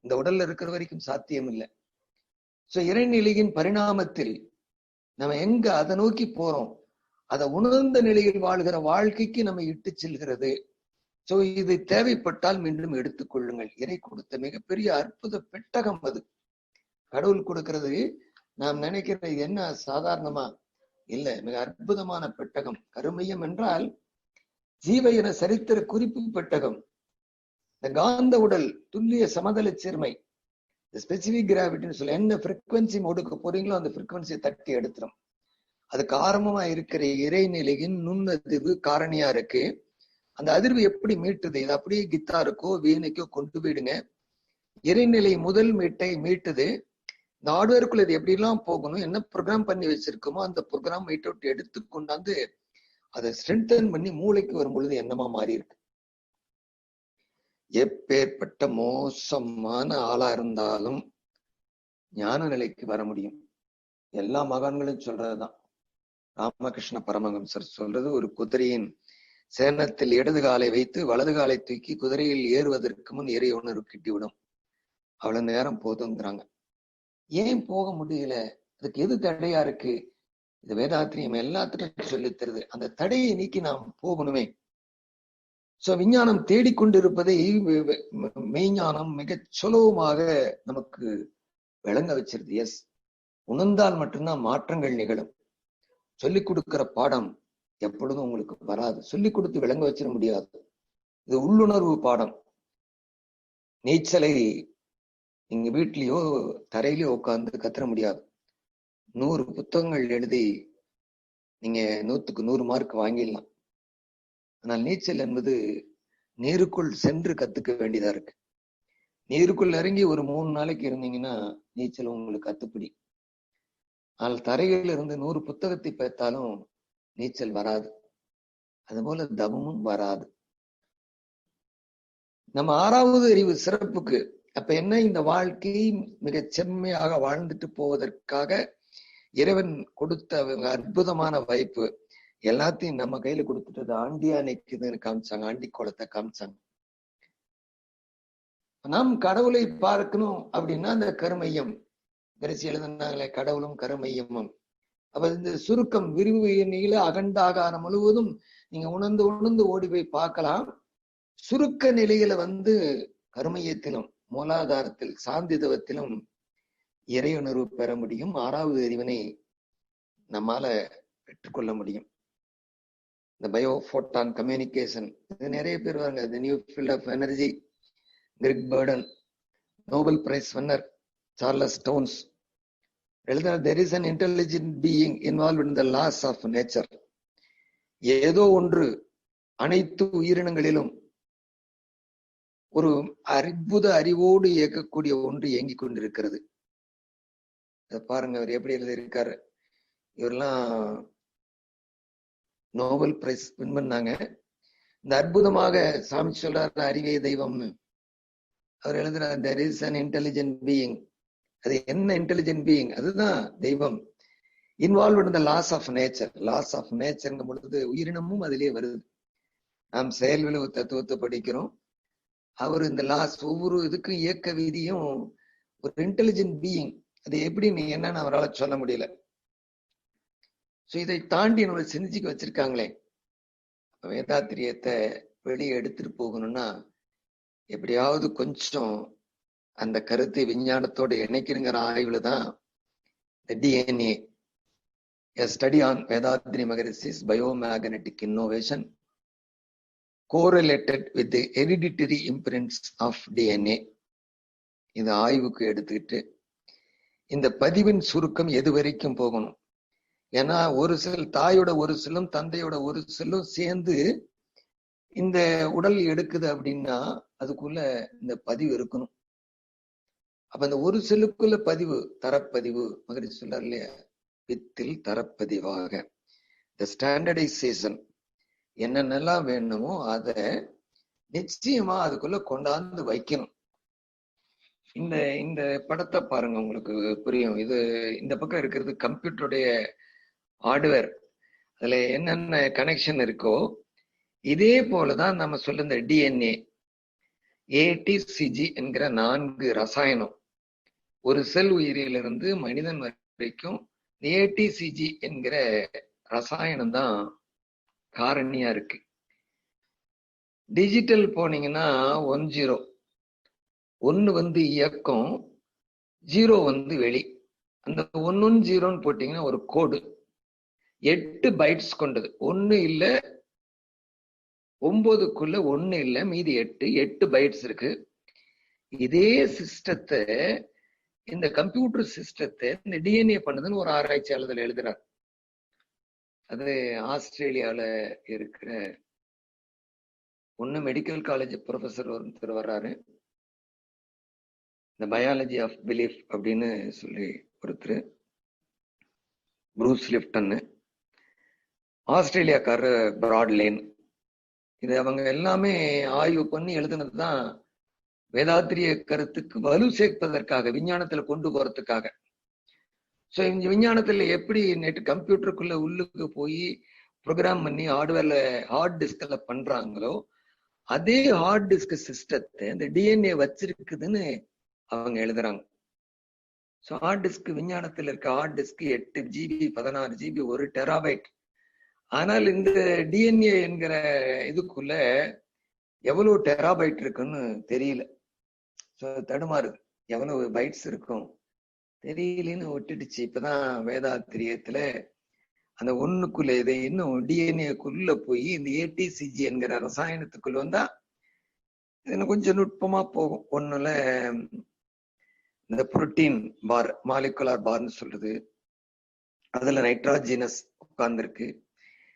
இந்த உடல்ல இருக்கிற வரைக்கும் சாத்தியம் இல்லை. இறைநிலையின் பரிணாமத்தில் நம்ம எங்க அதை நோக்கி போறோம், அதை உணர்ந்த நிலையில் வாழ்கிற வாழ்க்கைக்கு நம்ம இட்டு செல்கிறது. இது தேவைப்பட்டால் மீண்டும் எடுத்துக்கொள்ளுங்கள். இறை கொடுத்த மிகப்பெரிய அற்புத பெட்டகம் அது. கடவுள் கொடுக்கிறது நாம் நினைக்கிறது என்ன சாதாரணமா இல்ல, மிக அற்புதமான பெட்டகம். கருமையம் என்றால் ஜீவ என சரித்திர குறிப்பு பெட்டகம். இந்த காந்த உடல் துல்லிய சமதள சேர்மை, ஸ்பெசிபிக் கிராவிட்டின்னு சொல்ல, என்ன ஃப்ரீக்வன்சி மோடுக்கு போறீங்களோ அந்த ஃப்ரீக்வன்சியை தட்டி எடுத்துரும். அதுக்கு ஆரம்பமா இருக்கிற இறைநிலையின் நுண்ணதிர்வு காரணியா இருக்கு. அந்த அதிர்வு எப்படி மீட்டுது? இது அப்படியே கித்தாருக்கோ வீணைக்கோ கொண்டு போயிடுங்க. இறைநிலை முதல் மீட்டுது. இந்த ஹார்ட்வேருக்குள்ள இது எப்படி எல்லாம் போகணும், என்ன ப்ரோக்ராம் பண்ணி வச்சிருக்கோமோ அந்த ப்ரோக்ராம் மீட் அவுட் எடுத்து கொண்டாந்து அதை ஸ்ட்ரென்தன் பண்ணி மூளைக்கு வரும் பொழுது என்னமா மாறி இருக்கு. எப்பேற்பட்ட மோசமான ஆளா இருந்தாலும் ஞான நிலைக்கு வர முடியும். எல்லா மகான்களும் சொல்றதுதான். ராமகிருஷ்ண பரமஹம்சர் சொல்றது, ஒரு குதிரையின் சேனத்தில் இடது காலை வைத்து வலது காலை தூக்கி குதிரையில் ஏறுவதற்கு முன் இறை உணர்வு கிட்டிவிடும். அவ்வளவு நேரம் போதுங்கிறாங்க. ஏன் போக முடியல? அதுக்கு எது தடையா இருக்கு? இது வேதாத்திரியம் எல்லாத்திலும் சொல்லித் தருது. அந்த தடையை நீக்கி நாம் போகணுமே. விஞ்ஞானம் தேடிக்கொண்டிருப்பதை மெய்ஞானம் மிக சுலபமாக நமக்கு விளங்க வச்சிருது. எஸ், உணர்ந்தால் மட்டும்தான் மாற்றங்கள் நிகழும். சொல்லிக் கொடுக்கிற பாடம் எப்பொழுதும் உங்களுக்கு வராது. சொல்லிக் கொடுத்து விளங்க வச்சிட முடியாது. இது உள்ளுணர்வு பாடம். நீச்சலை நீங்க வீட்லயோ தரையிலயோ உட்கார்ந்து கத்துற முடியாது. 100 புத்தகங்கள் எழுதி நீங்க 100க்கு 100 மார்க் வாங்கிடலாம். ஆனால் நீச்சல் என்பது நீருக்குள் சென்று கத்துக்க வேண்டியதா இருக்கு. நீருக்குள் இறங்கி ஒரு 3 நாளைக்கு இருந்தீங்கன்னா நீச்சல் உங்களுக்கு கத்துப்பிடி. ஆனால் தரையில் இருந்து 100 புத்தகத்தை பார்த்தாலும் நீச்சல் வராது. அதுபோல தவமும் வராது. நம்ம 6வது அறிவு சிறப்புக்கு அப்ப என்ன, இந்த வாழ்க்கையை மிக செம்மையாக வாழ்ந்துட்டு போவதற்காக இறைவன் கொடுத்த அற்புதமான வாய்ப்பு. எல்லாத்தையும் நம்ம கையில கொடுத்துட்டு ஆண்டியா நிக்குதுன்னு காமிச்சாங்க. ஆண்டி கோலத்தை காமிச்சாங்க. நாம் கடவுளை பார்க்கணும் அப்படின்னா அந்த கருமையம் கரிசி எழுதினாங்களே, கடவுளும் கருமையமும். அப்ப இந்த சுருக்கம் விரிவு நீள அகண்ட ஆகாரம் முழுவதும் நீங்க உணர்ந்து ஓடி போய் பார்க்கலாம். சுருக்க நிலையில கருமையத்திலும் மூலாதாரத்தில் சாந்திதவத்திலும் இறையுணர்வு பெற முடியும். 6வது அறிவினை நம்மால பெற்றுக்கொள்ள முடியும். இந்த பயோபோட்டான் கம்யூனிகேஷன், இது நிறைய பேர் வாங்க. The new field of energy, Gregg Braden, Nobel prize winner Charles Stones எழுதின there is an intelligent being involved in the laws of nature. ஏதோ ஒன்று அனைத்து உயிரினங்களிலும் ஒரு அற்புத அறிவோடு இயக்கக்கூடிய ஒன்று இயங்கிக் கொண்டிருக்கிறது. பாருங்க அவர் எப்படி எழுதியிருக்காரு. இவரெல்லாம் நோபல் பிரைஸ் வின் பண்ணாங்க. இந்த அற்புதமாக சாமி சொல்றாரு அறிவே தெய்வம்னு. அவர் எழுதுறாரு there is an intelligent being. அது என்ன இன்டெலிஜென்ட் பீயிங்? அதுதான் தெய்வம். Involve in the laws of nature. Laws of நேச்சர்ங்கும் பொழுது உயிரினமும் அதிலே வருது. நாம் செயல் விளைவு தத்துவத்தை படிக்கிறோம். அவர் இந்த லாஸ் ஒவ்வொரு இதுக்கும் இயக்க விதியும் ஒரு இன்டெலிஜென்ட் பீயிங். அது எப்படி நீ என்னன்னு அவரால் சொல்ல முடியல. சோ இதை தாண்டி நம்ம சிந்திக்க வச்சிருக்காங்களே. வேதாத்திரியத்தை வெளியே எடுத்துட்டு போகணும்னா எப்படியாவது கொஞ்சம் அந்த கருத்தை விஞ்ஞானத்தோட இணைக்கிறங்கிற ஆய்வுல தான் DNA study on Vethathri Maharishi's biomagnetic innovation correlated with hereditary imprints of DNA, இந்த ஆய்வுக்கு எடுத்துக்கிட்டு இந்த பதிவின் சுருக்கம் எது வரைக்கும் போகணும். ஏன்னா ஒரு செல் தாயோட ஒரு செல்லும் தந்தையோட ஒரு செல்லும் சேர்ந்து இந்த உடல் எடுக்குது அப்படின்னா அதுக்குள்ள இந்த பதிவு இருக்கணும். அப்ப அந்த ஒரு செல்லுக்குள்ள பதிவு தரப்பதிவு மகரிஷி சொல்றாரு இல்லையா, வித்தில் தரப்பதிவாக இந்த ஸ்டாண்டர்டைசேஷன் என்னென்னலாம் வேணுமோ அதை நிச்சயமா அதுக்குள்ள கொண்டாந்து வைக்கணும். இந்த இந்த படத்தை பாருங்க, உங்களுக்கு புரியும். இது இந்த பக்கம் இருக்கிறது கம்ப்யூட்டருடைய ஹார்ட்வேர். அதுல என்னென்ன கனெக்ஷன் இருக்கோ இதே போலதான் நம்ம சொல்ல இந்த டிஎன்ஏ ஏடிசிஜி என்கிற 4 ரசாயனம் ஒரு செல் உயிரிலிருந்து மனிதன் வரைக்கும் ஏடிசிஜி என்கிற ரசாயனம் தான் காரணியா இருக்கு. டிஜிட்டல் போனீங்கன்னா 10 1 இயக்கம், 0 வெளி. அந்த 110 போட்டீங்கன்னா ஒரு கோடு 8 பைட்ஸ் கொண்டது. 1 இல்ல 9க்குள்ள 1 இல்ல, மீதி 8 பைட்ஸ் இருக்கு. இதே சிஸ்டத்தை இந்த கம்ப்யூட்டர் சிஸ்டத்தை இந்த டிஎன்ஏ பண்ணுதுன்னு ஒரு ஆராய்ச்சியாளர் எழுதுறார். அது ஆஸ்திரேலியால இருக்கிற ஒண்ணு மெடிக்கல் காலேஜ் ப்ரொஃபசர் ஒருத்தர் வர்றாரு. இந்த பயாலஜி ஆஃப் பிலீஃப் அப்படின்னு சொல்லி ஒருத்தர், ப்ரூஸ் லிப்டன், ஆஸ்திரேலியாக்காரர் பிராட்லேன். இது அவங்க எல்லாமே ஆய்வு பண்ணி எழுதுனதுதான் வேதாத்திரிய கருத்துக்கு வலு சேர்ப்பதற்காக, விஞ்ஞானத்துல கொண்டு போறதுக்காக. ஸோ இந்த விஞ்ஞானத்துல எப்படி நெட் கம்ப்யூட்டருக்குள்ள உள்ளுக்கு போய் ப்ரோக்ராம் பண்ணி ஹார்ட்வேர்ல ஹார்ட் டிஸ்க்ல பண்றாங்களோ அதே ஹார்ட் டிஸ்க் சிஸ்டத்தை இந்த டிஎன்ஏ வச்சிருக்குதுன்னு அவங்க எழுதுறாங்க. ஸோ ஹார்ட் டிஸ்க் விஞ்ஞானத்துல இருக்க hard disk 8 GB 16 GB 1 terabyte. ஆனால் இந்த டிஎன்ஏ என்கிற இதுக்குள்ள எவ்வளவு டெராபைட் இருக்குன்னு தெரியல. ஸோ தடுமாறுது, எவ்வளவு பைட்ஸ் இருக்கும் தெரியலன்னு விட்டுடுச்சு. இப்பதான் வேதாத்திரியத்துல அந்த ஒண்ணுக்குள்ள இதை இன்னும் டிஎன்ஏக்குள்ள போய் இந்த ஏடிசிஜி என்கிற ரசாயனத்துக்குள்ள வந்தா இது கொஞ்சம் நுட்பமா போகும். ஒண்ணுல இந்த புரோட்டீன் பார், மாலிகுலார் பார்னு சொல்றது, அதுல நைட்ரோஜினஸ் உட்கார்ந்துருக்கு.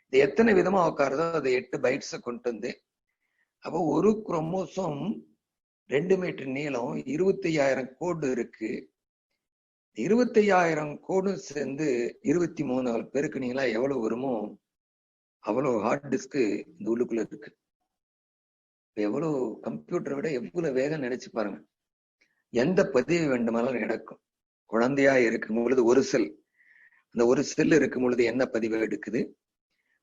இது எத்தனை விதமா உட்காருதோ அது 8 பைட்ஸை கொண்டு வந்து, அப்போ ஒரு குரோமோசோம் 2 மீட்டர் நீளம், 25,000 கோடு இருக்கு. 25,000 கோடு சேர்ந்து 23 பெருக்குனீங்களா எவ்வளவு வருமோ அவ்வளவு ஹார்ட் டிஸ்க் இந்த உள்ளுக்குள்ள இருக்கு. எவ்வளவு கம்ப்யூட்டரை விட எவ்வளவு வேகம் நினைச்சு பாருங்க. எந்த பதிவு வேண்டுமானாலும் நடக்கும். குழந்தையா இருக்கும் பொழுது ஒரு செல், அந்த ஒரு செல் இருக்கும் பொழுது என்ன பதிவு எடுக்குது,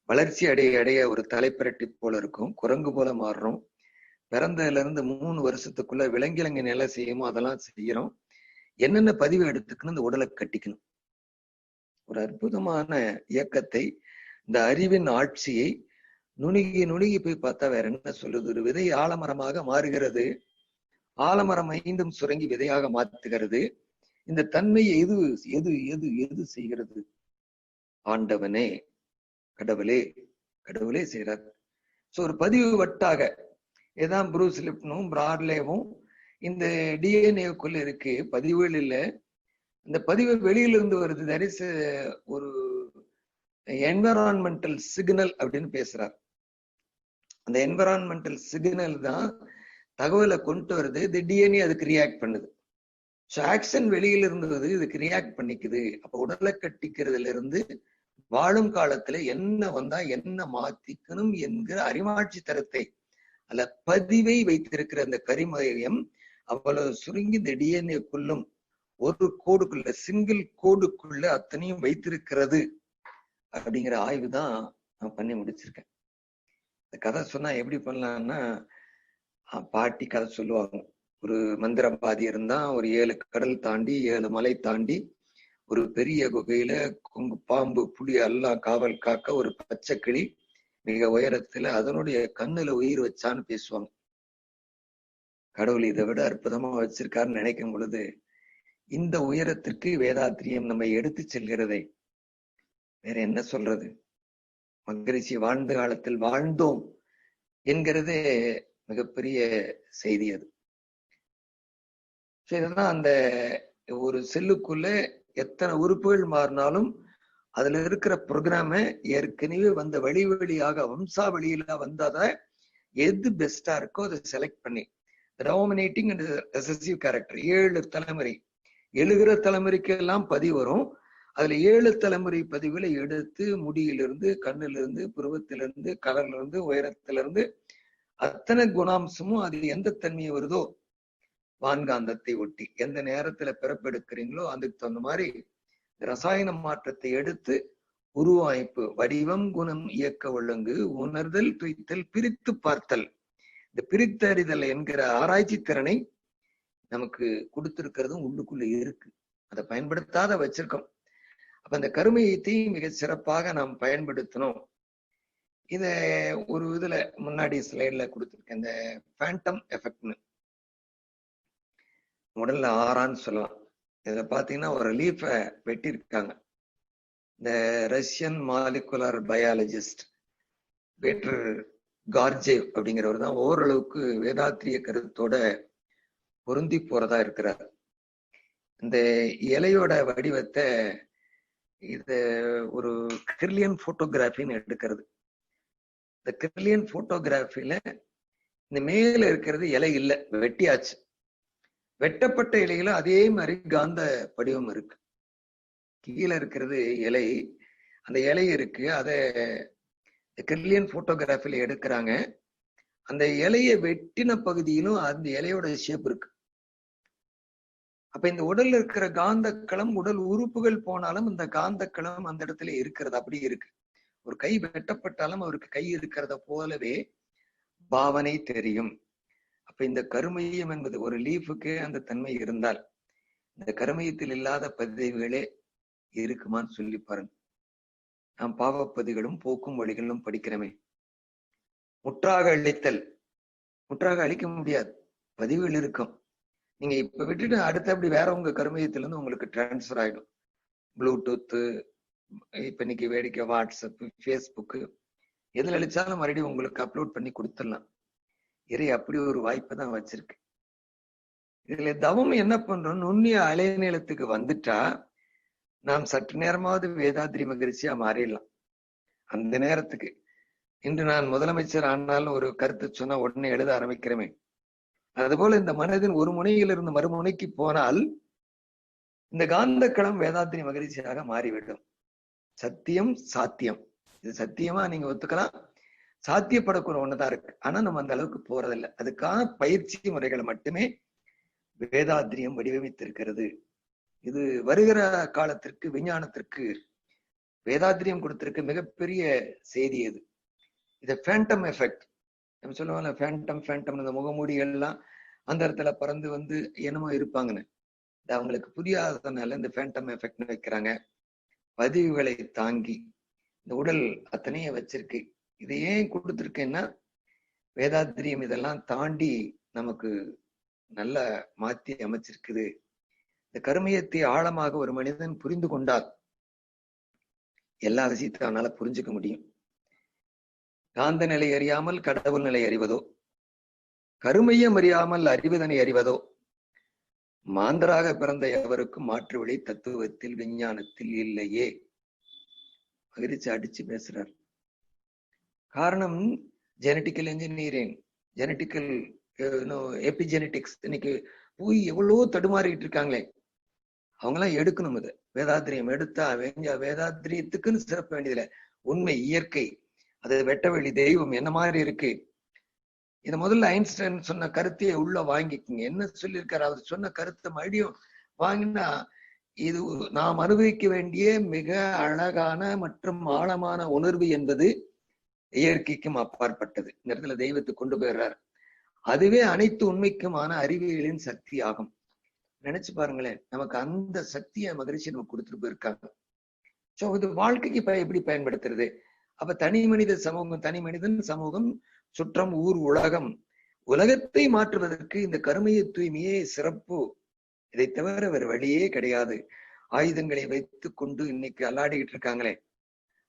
வளர்ச்சி அடைய அடைய ஒரு தலைப்பிரட்டி போல இருக்கும், குரங்கு போல மாறுறோம். பிறந்ததுல இருந்து 3 வருஷத்துக்குள்ள விலங்கிலங்க நிலை செய்யுமோ அதெல்லாம் செய்யறோம். என்னென்ன பதிவு எடுத்துக்கணும், இந்த உடலை கட்டிக்கணும். ஒரு அற்புதமான இயக்கத்தை, இந்த அறிவின் ஆட்சியை நுணுகி நுணுகி போய் பார்த்தா வேற என்ன சொல்லுது. ஒரு விதை ஆலமரமாக மாறுகிறது, ஆலமரம் மீண்டும் சுரங்கி விதையாக மாற்றுகிறது. இந்த தன்மையை எது எது எது எது செய்கிறது? ஆண்டவனே, கடவுளே கடவுளே செய்யறார். சோ ஒரு பதிவு வட்டாக ஏதான் ப்ரூஸ் லிப்னும் பிராட்லேவும் இந்த டிஎன்ஏக்குள்ள இருக்கு, பதிவுகள் இல்ல. இந்த பதிவு வெளியில இருந்து வருது. தட் இஸ் ஒரு என்விரான்மெண்டல் சிக்னல் அப்படின்னு பேசுறார். அந்த என்விரான்மெண்டல் சிக்னல் தான் தகவலை கொண்டு வருது. இது டிஎன்ஏ அதுக்கு ரியாக்ட் பண்ணுது. ஸோ ஆக்சன் வெளியில இருந்தது, இதுக்கு ரியாக்ட் பண்ணிக்குது. அப்ப உடலை கட்டிக்கிறதுல இருந்து வாழும் காலத்துல என்ன வந்தா என்ன மாத்திக்கணும் என்கிற அறிவாட்சி தரத்தை அல்ல பதிவை வைத்திருக்கிற அந்த கரிமயம் அவ்வளவு சுருங்கி இந்த டிஎன்ஏக்குள்ளும் ஒரு கோடுக்குள்ள சிங்கிள் கோடுக்குள்ள அத்தனையும் வைத்திருக்கிறது அப்படிங்கிற ஆய்வு தான் நான் பண்ணி முடிச்சிருக்கேன். இந்த கதை சொன்னா எப்படி பண்ணலாம்னா, பாட்டி கதை சொல்லுவாங்க. ஒரு மந்திரவாதி இருந்தா, ஒரு 7 கடல் தாண்டி 7 மலை தாண்டி ஒரு பெரிய குகையில பாம்பு புலி எல்லாம் காவல் காக்க ஒரு பச்சை கிளி மிக உயரத்துல அதனுடைய கண்ணுல உயிர் வச்சான்னு பேசுவாங்க. கடவுள் இதை விட அற்புதமா வச்சிருக்காருன்னு நினைக்கும் பொழுது இந்த உயரத்திற்கு வேதாத்திரியம் நம்மை எடுத்து செல்கிறதை வேற என்ன சொல்றது? மகரிஷி வாழ்ந்த காலத்தில் வாழ்ந்தோம் என்கிறதே மிகப்பெரிய செய்தி. அது இதெல்லாம் அந்த ஒரு செல்லுக்குள்ள எத்தனை உறுப்புகள் மாறினாலும் அதுல இருக்கிற ப்ரோக்ராம ஏற்கனவே வந்த வழியாக வம்சாவளியில வந்தாத எது பெஸ்டா இருக்கோ அதை செலக்ட் பண்ணி டாமினேட்டிங் அண்ட் ரெசசிவ் கேரக்டர் 7 தலைமுறை, எழுகிற தலைமுறைக்கு எல்லாம் பதிவு வரும். அதுல 7 தலைமுறை பதிவுகளை எடுத்து முடியிலிருந்து, கண்ணிலிருந்து, புருவத்திலிருந்து, கலர்ல இருந்து, உயரத்திலிருந்து அத்தனை குணாம்சமும் அது எந்த தன்மையை வருதோ வான்காந்தத்தை ஒட்டி எந்த நேரத்துல பிறப்பெடுக்கிறீங்களோ அதுக்கு தகுந்த மாதிரி ரசாயன மாற்றத்தை எடுத்து உருவாய்ப்பு, வடிவம், குணம், இயக்க ஒழுங்கு, உணர்தல், துய்த்தல், பிரித்து பார்த்தல், இந்த பிரித்தறிதல் என்கிற ஆராய்ச்சி திறனை நமக்கு கொடுத்திருக்கிறதும் உள்ளுக்குள்ள இருக்கு. அதை பயன்படுத்தாத வச்சிருக்கோம். அப்ப அந்த கருமையத்தை மிக சிறப்பாக நாம் பயன்படுத்தணும். இத ஒரு இதுல முன்னாடி ஸ்லைட்ல கொடுத்திருக்கேன். இந்த ஃபேண்டம் எஃபெக்ட்னு உடல்ல ஆறான்னு சொல்லலாம். இதுல பாத்தீங்கன்னா ஒரு லீஃப வெட்டியிருக்காங்க. இந்த ரஷ்யன் மாலிகுலர் பயாலஜிஸ்ட் பீட்டர் கார்ஜேவ் அப்படிங்கிறவர் தான் ஓரளவுக்கு வேதாத்திரிய கருத்தோட பொருந்தி போறதா இருக்கிறார். இந்த இலையோட வடிவத்தை இது ஒரு கிரில்லியன் போட்டோகிராஃபின்னு எடுக்கிறது. இந்த கிரில்லியன் போட்டோகிராஃபில இந்த மேல இருக்கிறது இலை இல்லை, வெட்டியாச்சு. வெட்டப்பட்ட இலையில அதே மாதிரி காந்த படிவம் இருக்கு. கீழே இருக்கிறது இலை, அந்த இலை இருக்கு. அதை கிரில்லியன் போட்டோகிராஃபில எடுக்கிறாங்க. அந்த இலையை வெட்டின பகுதியிலும் அந்த இலையோட ஷேப் இருக்கு. அப்ப இந்த உடல்ல இருக்கிற காந்தக்களம், உடல் உறுப்புகள் போனாலும் இந்த காந்தக்களம் அந்த இடத்துல இருக்கிறது, அப்படி இருக்கு. ஒரு கை வெட்டப்பட்டாலும் அவருக்கு கை இருக்கிறத போலவே பாவனை தெரியும். அப்ப இந்த கருமையம் என்பது ஒரு லீஃபுக்கு அந்த தன்மை இருந்தால் இந்த கருமையத்தில் இல்லாத பதிவுகளே இருக்குமான்னு சொல்லி பாருங்க. நாம் பாவப்பதிகளும் போக்கும் வழிகளும் படிக்கிறோமே. முற்றாக அழித்தல், முற்றாக அழிக்க முடியாது, பதிவுகள் இருக்கும். நீங்க இப்ப விட்டுட்டு அடுத்தபடி வேற உங்க கருமையத்துல இருந்து உங்களுக்கு டிரான்ஸ்பர் ஆயிடும். ப்ளூடூத்து, இப்ப இன்னைக்கு வேடிக்கை வாட்ஸ்அப், ஃபேஸ்புக்கு, எதுல அழிச்சாலும் மறுபடியும் உங்களுக்கு அப்லோட் பண்ணி கொடுத்துடலாம். இறை அப்படி ஒரு வாய்ப்பை தான் வச்சிருக்கு. இதுல தவம் என்ன பண்றோம், நுண்ணிய அலைநீளத்துக்கு வந்துட்டா நாம் சற்று நேரமாவது வேதாத்திரி மகிழ்ச்சியா மாறிடலாம். அந்த நேரத்துக்கு இன்று நான் முதலமைச்சர் ஆனாலும் ஒரு கருத்து சொன்னா உடனே எழுத ஆரம்பிக்கிறேமே, அதுபோல இந்த மனதின் ஒரு முனையிலிருந்து மறுமுனைக்கு போனால் இந்த காந்தக்களம் வேதாத்திரி மகிழ்ச்சியாக மாறிவிடும். சத்தியம் சாத்தியம், இது சத்தியமா நீங்க ஒத்துக்கலாம், சாத்தியப்படக்கூடிய ஒண்ணுதான் இருக்கு. ஆனா நம்ம அந்த அளவுக்கு போறதில்லை. அதுக்கான பயிற்சி முறைகளை மட்டுமே வேதாத்திரியம் வடிவமைத்திருக்கிறது. இது வருகிற காலத்திற்கு விஞ்ஞானத்திற்கு வேதாத்திரியம் கொடுத்திருக்க மிகப்பெரிய செய்தி. இது இதை ஃபேண்டம் எஃபெக்ட் நம்ம சொல்லுவாங்க. ஃபேண்டம் இந்த முகமூடிகள்லாம் அந்த இடத்துல பறந்து வந்து என்னமோ இருப்பாங்கன்னு, இது அவங்களுக்கு புரியாததுனால இந்த ஃபேண்டம் எஃபெக்ட்னு வைக்கிறாங்க. பதிவுகளை தாங்கி இந்த உடல் அத்தனைய வச்சிருக்கு. இது ஏன் கொடுத்துருக்கேன்னா வேதாத்திரியம் இதெல்லாம் தாண்டி நமக்கு நல்ல மாற்றி அமைச்சிருக்குது. இந்த கருமையத்தை ஆழமாக ஒரு மனிதன் புரிந்து கொண்டால் எல்லா விஷயத்தையும் அவனால புரிஞ்சுக்க முடியும். காந்த நிலை அறியாமல் கடவுள் நிலை அறிவதோ, கருமையம் அறியாமல் அறிவதனை அறிவதோ, மாந்தராக பிறந்த எவருக்கும் மாற்று வழி தத்துவத்தில் விஞ்ஞானத்தில் இல்லையே. மகிழ்ச்சி அடிச்சு பேசுறார். காரணம் ஜெனட்டிக்கல் இன்ஜினியரிங், ஜெனட்டிக்கல் எபிஜெனட்டிக்ஸ் இன்னைக்கு போய் எவ்வளவோ தடுமாறிட்டு இருக்காங்களே. அவங்கெல்லாம் எடுக்கணும். இது வேதாத்திரியம் எடுத்தா வேதாத்திரியத்துக்குன்னு சிறப்பு வேண்டியதில்லை. உண்மை, இயற்கை, அது வெட்டவெளி, தெய்வம் என்ன மாதிரி இருக்கு. இதை முதல்ல ஐன்ஸ்டைன் சொன்ன கருத்தையே உள்ள வாங்கிக்குங்க. என்ன சொல்லியிருக்காரு, அவர் சொன்ன கருத்தை மறுபடியும் வாங்கினா இது நாம் அனுபவிக்க வேண்டிய மிக அழகான மற்றும் ஆழமான உணர்வு என்பது இயற்கைக்கும் அப்பாற்பட்டது. இந்த இடத்துல தெய்வத்தை கொண்டு போயிடுறார். அதுவே அனைத்து உண்மைக்குமான அறிவியலின் சக்தி ஆகும். நினைச்சு பாருங்களேன், நமக்கு அந்த சக்தியை மகிழ்ச்சி நமக்கு கொடுத்துட்டு போயிருக்காங்க. சோ இது வாழ்க்கைக்கு எப்படி பயன்படுத்துறது? அப்ப தனி மனித சமூகம், தனி மனிதன் சமூகம், சுற்றம், ஊர், உலகம், உலகத்தை மாற்றுவதற்கு இந்த கருமைய தூய்மையே சிறப்பு. இதை தவிர வேறு வழியே கிடையாது. ஆயுதங்களை வைத்துக் கொண்டு இன்னைக்கு அல்லாடிக்கிட்டு இருக்காங்களே,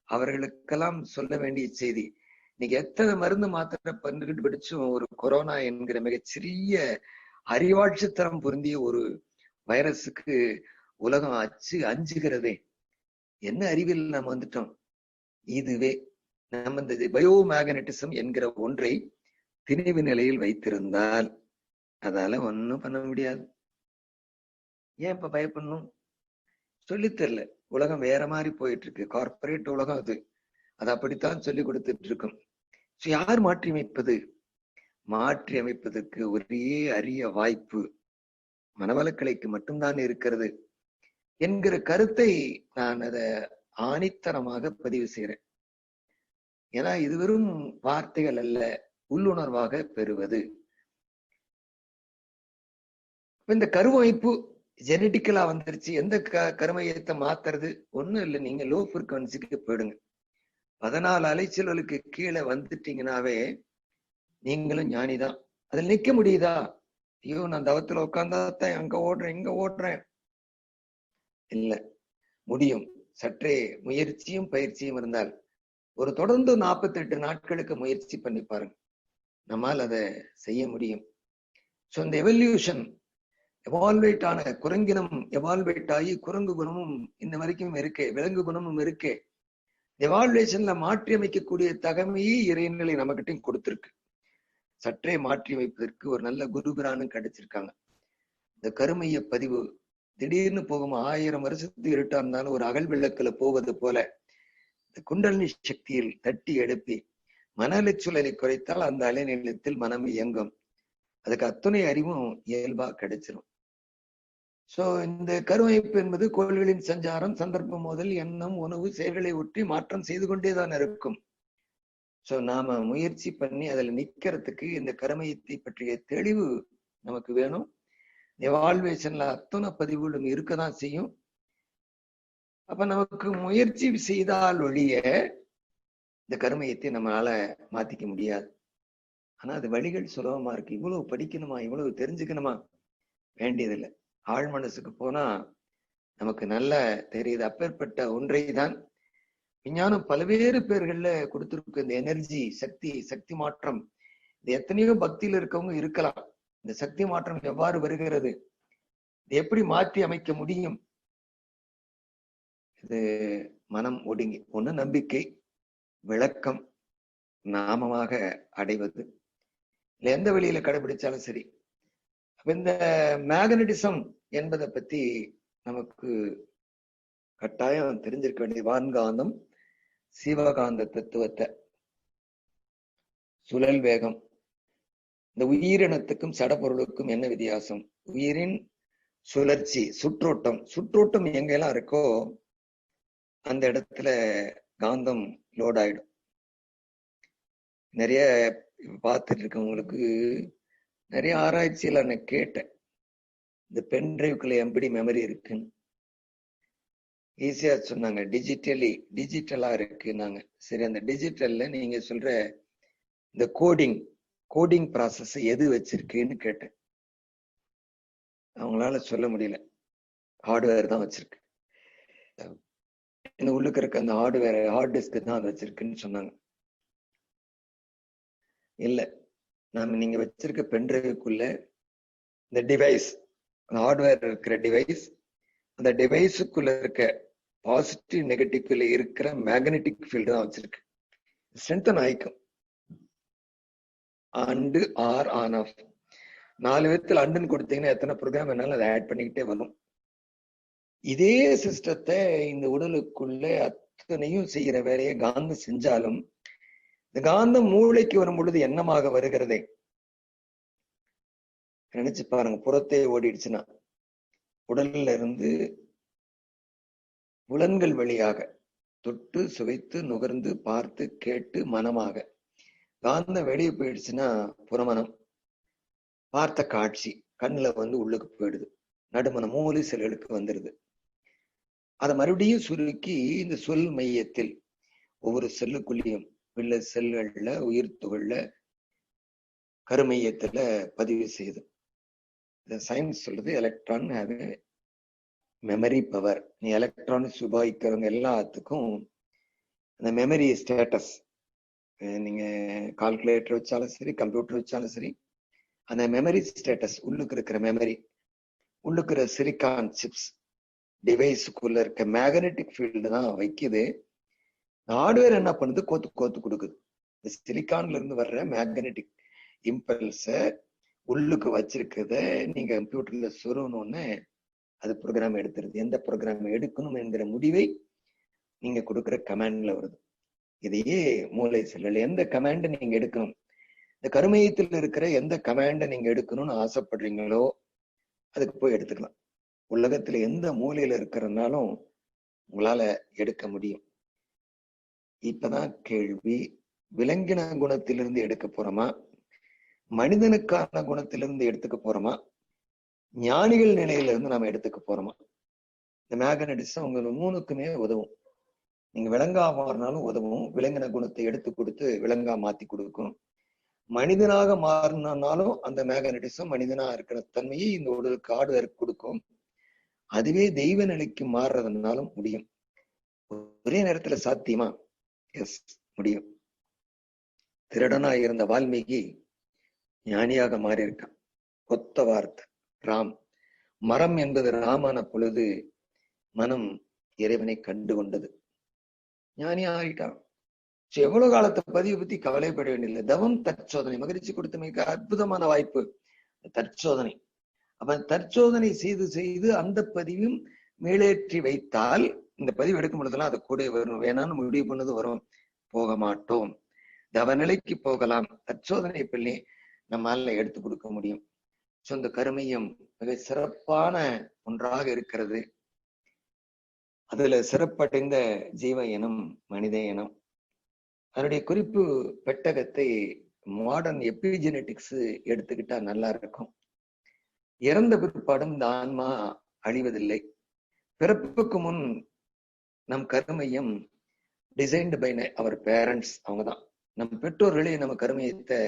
அவர்களுக்கெல்லாம் சொல்ல வேண்டிய செய்தி, இன்னைக்கு எத்தனை மருந்து மாத்திரை பன்னுகிட்டு படிச்சும் ஒரு கொரோனா என்கிற மிகச்சிறிய அறிவாட்சித்தரம் பொருந்திய ஒரு வைரஸுக்கு உலகம் அஞ்சுகிறதே. என்ன அறிவியல் நாம் வந்துட்டோம். இதுவே நம்ம இந்த பயோமேக்னட்டிசம் என்கிற ஒன்றை திணிவு நிலையில் வைத்திருந்தால் அதால ஒன்னும் பண்ண முடியாது. ஏன் இப்ப பயப்படணும்? சொல்லித் தெரியல. உலகம் வேற மாதிரி போயிட்டு இருக்கு. கார்பரேட் உலகம் அது அப்படித்தான் சொல்லி கொடுத்துட்டு இருக்கும். யார் மாற்றி அமைப்பது? மாற்றி அமைப்பதற்கு ஒரே அரிய வாய்ப்பு மனவளக்கலைக்கு மட்டும்தான் இருக்கிறது என்கிற கருத்தை நான் அதை ஆணித்தரமாக பதிவு செய்கிறேன். ஏன்னா இது வெறும் வார்த்தைகள் அல்ல, உள்ளுணர்வாக பெறுவது. இந்த கருவமைப்பு ஜெனட்டிக்கலா வந்துருச்சு. எந்த கருமையத்தை மாத்துறது ஒண்ணும் இல்லை. நீங்க லோ ஃப்ரீக்வன்சிக்கு போயிடுங்க. 14 அலைச்சல்களுக்கு கீழே வந்துட்டீங்கன்னாவே நீங்களும் ஞானிதான். அதில் நிக்க முடியுதா? ஐயோ, நான் தவத்துல உட்கார்ந்தாத்தான் அங்க ஓடுறேன் இங்க ஓடுறேன். இல்ல, முடியும். சற்றே முயற்சியும் பயிற்சியும் இருந்தால் ஒரு தொடர்ந்து 48 நாட்களுக்கு முயற்சி பண்ணி பாருங்க, நம்மால் அதை செய்ய முடியும். ஸோ இந்த எவல்யூஷன், எவால்வேட் ஆன குரங்கினம் எவால்வேட் ஆகி குரங்கு குணமும் இந்த வரைக்கும் இருக்கு, விலங்கு குணமும் இருக்கு. எவால்வேஷன்ல மாற்றி அமைக்கக்கூடிய தகமையை இறைநிலை நம்மகிட்டையும் கொடுத்திருக்கு. சற்றே மாற்றி வைப்பதற்கு ஒரு நல்ல குருபிரானும் கிடைச்சிருக்காங்க. இந்த கருமைய பதிவு திடீர்னு போகும். 1000 வருஷத்துக்கு இருட்டா இருந்தாலும் ஒரு அகல் விளக்குல போவது போல இந்த குண்டலினி சக்தியில் தட்டி எழுப்பி மன அலைச்சலை குறைத்தால் அந்த அலைநிலையத்தில் மனம் இயங்கும். அதுக்கு அத்தனை அறிவும் இயல்பா கிடைச்சிடும். சோ இந்த கருமைப்பு என்பது கோள்களின் சஞ்சாரம், சந்தர்ப்பம் முதல் எண்ணம், உணவு, செயல்களை ஒற்றி மாற்றம் செய்து கொண்டேதான் இருக்கும். சோ நாம முயற்சி பண்ணி அதுல நிக்கிறதுக்கு இந்த கருமையத்தை பற்றிய தெளிவு நமக்கு வேணும். எவால்வேஷன்ல அத்தனை பதிவுகளும் இருக்கதான் செய்யும். அப்ப நமக்கு முயற்சி செய்தால் ஒழிய இந்த கருமையத்தை நம்மளால மாத்திக்க முடியாது. ஆனா அது வழிகள் சுலபமா இருக்கு. இவ்வளவு படிக்கணுமா, இவ்வளவு தெரிஞ்சுக்கணுமா? வேண்டியதில்லை. ஆழ் மனசுக்கு போனா நமக்கு நல்லா தெரியுது. அப்பேற்பட்ட ஒன்றை தான் விஞ்ஞானம் பல்வேறு பேர்கள்ல கொடுத்திருக்கு. இந்த எனர்ஜி, சக்தி, சக்தி மாற்றம். இது எத்தனையோ பக்தியில இருக்கவங்க இருக்கலாம். இந்த சக்தி மாற்றம் எவ்வாறு வருகிறது, இது எப்படி மாற்றி அமைக்க முடியும்? இது மனம் ஒடுங்கி ஒண்ணு நம்பிக்கை, விளக்கம், நாமமாக அடைவது, இல்ல எந்த வழியில கடைபிடிச்சாலும் சரி. இந்த மேக்னட்டிசம் என்பதை பத்தி நமக்கு கட்டாயம் தெரிஞ்சிருக்க வேண்டிய வான்காந்தம், சிவகாந்த தத்துவத்தை, சுழல் வேகம், இந்த உயிரினத்துக்கும் சடப்பொருளுக்கும் என்ன வித்தியாசம், உயிரின் சுழற்சி, சுற்றோட்டம். சுற்றோட்டம் எங்கெல்லாம் இருக்கோ அந்த இடத்துல காந்தம் லோட் ஆயிடும். நிறைய பார்த்துட்டு இருக்கவங்களுக்கு நிறைய ஆராய்ச்சியில நான் கேட்டேன், இந்த பென் டிரைவ்க்குள்ள எப்படி மெமரி இருக்குன்னு. ஈஸியா சொன்னாங்க, டிஜிட்டலா இருக்குன்னாங்க. சரி, அந்த டிஜிட்டல்ல நீங்க சொல்ற இந்த கோடிங் ப்ராசஸ் எது வச்சிருக்குன்னு கேட்டேன். அவங்களால சொல்ல முடியல. ஹார்ட்வேர் தான் வச்சிருக்கு. இந்த உள்ளுக்கு இருக்க அந்த ஹார்ட் டிஸ்க் தான் அது வச்சிருக்குன்னு சொன்னாங்க. இல்ல. நாம நீங்க வச்சிருக்க பென்ட்ரைவுக்குள்ள இந்த டிவைஸ், ஹார்ட்வேர் இருக்கிற டிவைஸ், அந்த டிவைஸுக்குள்ள இருக்க பாசிட்டிவ் நெகட்டிவ்ல இருக்கிற மேக்னெட்டிக் ஃபீல்டு தான் வச்சிருக்கு. ஸ்ட்ரென்தன் ஆயிக்கும். அண்டு ஆர் ஆன் ஆஃப் 4 விதத்துல அண்டுன்னு கொடுத்தீங்கன்னா எத்தனை ப்ரோக்ராம் வேணாலும் அதை ஆட் பண்ணிக்கிட்டே வரும். இதே சிஸ்டத்தை இந்த உடலுக்குள்ள அத்தனையும் செய்யற வேலையை காந்தம் செஞ்சாலும் இந்த காந்தம் மூளைக்கு வரும் பொழுது எண்ணமாக வருகிறதே. நினைச்சு பாருங்க, புறத்தே ஓடிடுச்சுன்னா உடல்ல இருந்து புலன்கள் வழியாக தொட்டு சுவைத்து நுகர்ந்து பார்த்து கேட்டு மனமாக காந்தம் வெளியே போயிடுச்சுன்னா புறமனம் பார்த்த காட்சி கண்ணுல வந்து உள்ளுக்கு போயிடுது. நடுமணம் மூளை செல்களுக்கு வந்துடுது. அதை மறுபடியும் சுருக்கி இந்த சொல் மையத்தில் ஒவ்வொரு செல்லுக்குள்ளேயும் உள்ள செல்கள்ல உயிர் துகள்ல கருமையத்துல பதிவு செய்யுது. இந்த சயின்ஸ் சொல்றது எலக்ட்ரான் ஹேவ் மெமரி பவர். நீ எலக்ட்ரான் சுபாய்க்கிறவங்க எல்லாத்துக்கும் அந்த மெமரி ஸ்டேட்டஸ், நீங்க கால்குலேட்டர் வச்சாலும் சரி கம்ப்யூட்டர் வச்சாலும் சரி, அந்த மெமரி ஸ்டேட்டஸ் உள்ளுக்கு இருக்கிற மெமரி, உள்ளுக்குற சிலிக்கான் சிப்ஸ் டிவைஸுக்குள்ள இருக்க மேக்னெட்டிக் ஃபீல்டு தான் வைக்குது. ஹார்ட்வேர் என்ன பண்ணுது, கோத்து கோத்து கொடுக்குது. இந்த சிலிக்கான்ல இருந்து வர்ற மேக்னெட்டிக் இம்பல்ஸ உள்ளுக்கு வச்சிருக்கிறத நீங்க கம்ப்யூட்டர்ல சொருகணும்னு அது ப்ரோக்ராம் எடுத்துருது. எந்த ப்ரோக்ராம் எடுக்கணும் என்கிற முடிவை நீங்க கொடுக்குற கமாண்ட்ல வருது. இதையே மூளை செல்கள் எந்த கமாண்டை நீங்க எடுக்கணும், இந்த கருமையத்தில் இருக்கிற எந்த கமாண்டை நீங்க எடுக்கணும்னு ஆசைப்படுறீங்களோ அதுக்கு போய் எடுத்துக்கலாம். உலகத்துல எந்த மூலையில இருக்கிறனாலும் உங்களால எடுக்க முடியும். இப்பதான் கேள்வி, விலங்கின குணத்திலிருந்து எடுக்க போறோமா, மனிதனுக்கான குணத்திலிருந்து எடுத்துக்க போறோமா, ஞானிகள் நிலையில இருந்து நாம எடுத்துக்க போறோமா? இந்த மேக்னடிசம் உங்க 3க்குமே உதவும். நீங்க விலங்கா மாறினாலும் உதவும். விலங்கின குணத்தை எடுத்து கொடுத்து விலங்கா மாத்தி கொடுக்கும். மனிதனாக மாறினாலும் அந்த மேக்னடிசம் மனிதனா இருக்கிற தன்மையை இந்த உடலுக்கு ஹார்ட்வேர் கொடுக்கும். அதுவே தெய்வ நிலைக்கு மாறுறதுனாலும் முடியும். ஒரே நேரத்துல சாத்தியமா? எஸ், முடியும். திருடனா இருந்த வால்மீகி ஞானியாக மாறி இருக்கான். கொத்த வார்த்தை ராம். மரம் என்பது ராமான பொழுது மனம் இறைவனை கண்டு கொண்டது, ஞானி ஆகிட்டான். எவ்வளவு காலத்தை பதிவு பத்தி கவலைப்பட வேண்டியதில்லை. தவம் தற்சோதனை மகிழ்ச்சி கொடுத்த மிக அற்புதமான வாய்ப்பு தற்சோதனை. அப்ப தற்சோதனை செய்து செய்து அந்த பதிவும் மேலேற்றி வைத்தால் இந்த பதிவு எடுக்கும் பொழுதுலாம் அது கூட வரும். வேணான்னு முடிவு பண்ணது வரும், போக மாட்டோம். தவநிலைக்கு போகலாம். தற்சோதனை பிள்ளை நம்மால எடுத்து கொடுக்க முடியும். சொந்த கருமையும் மிக சிறப்பான ஒன்றாக இருக்கிறது. அதுல சிறப்படைந்த ஜீவ இனம் மனித இனம். அதனுடைய குறிப்பு பெட்டகத்தை மாடர்ன் எபிஜெனெட்டிக்ஸ் எடுத்துக்கிட்டா நல்லா இருக்கும். இறந்த பிற்பாடும் இந்த ஆன்மா அழிவதில்லை. பிறப்புக்கு முன் நம் கருமையம் டிசைன்டு பை அவர் பேரண்ட்ஸ், அவங்கதான் நம் பெற்றோர்களே நம்ம கருமையத்தை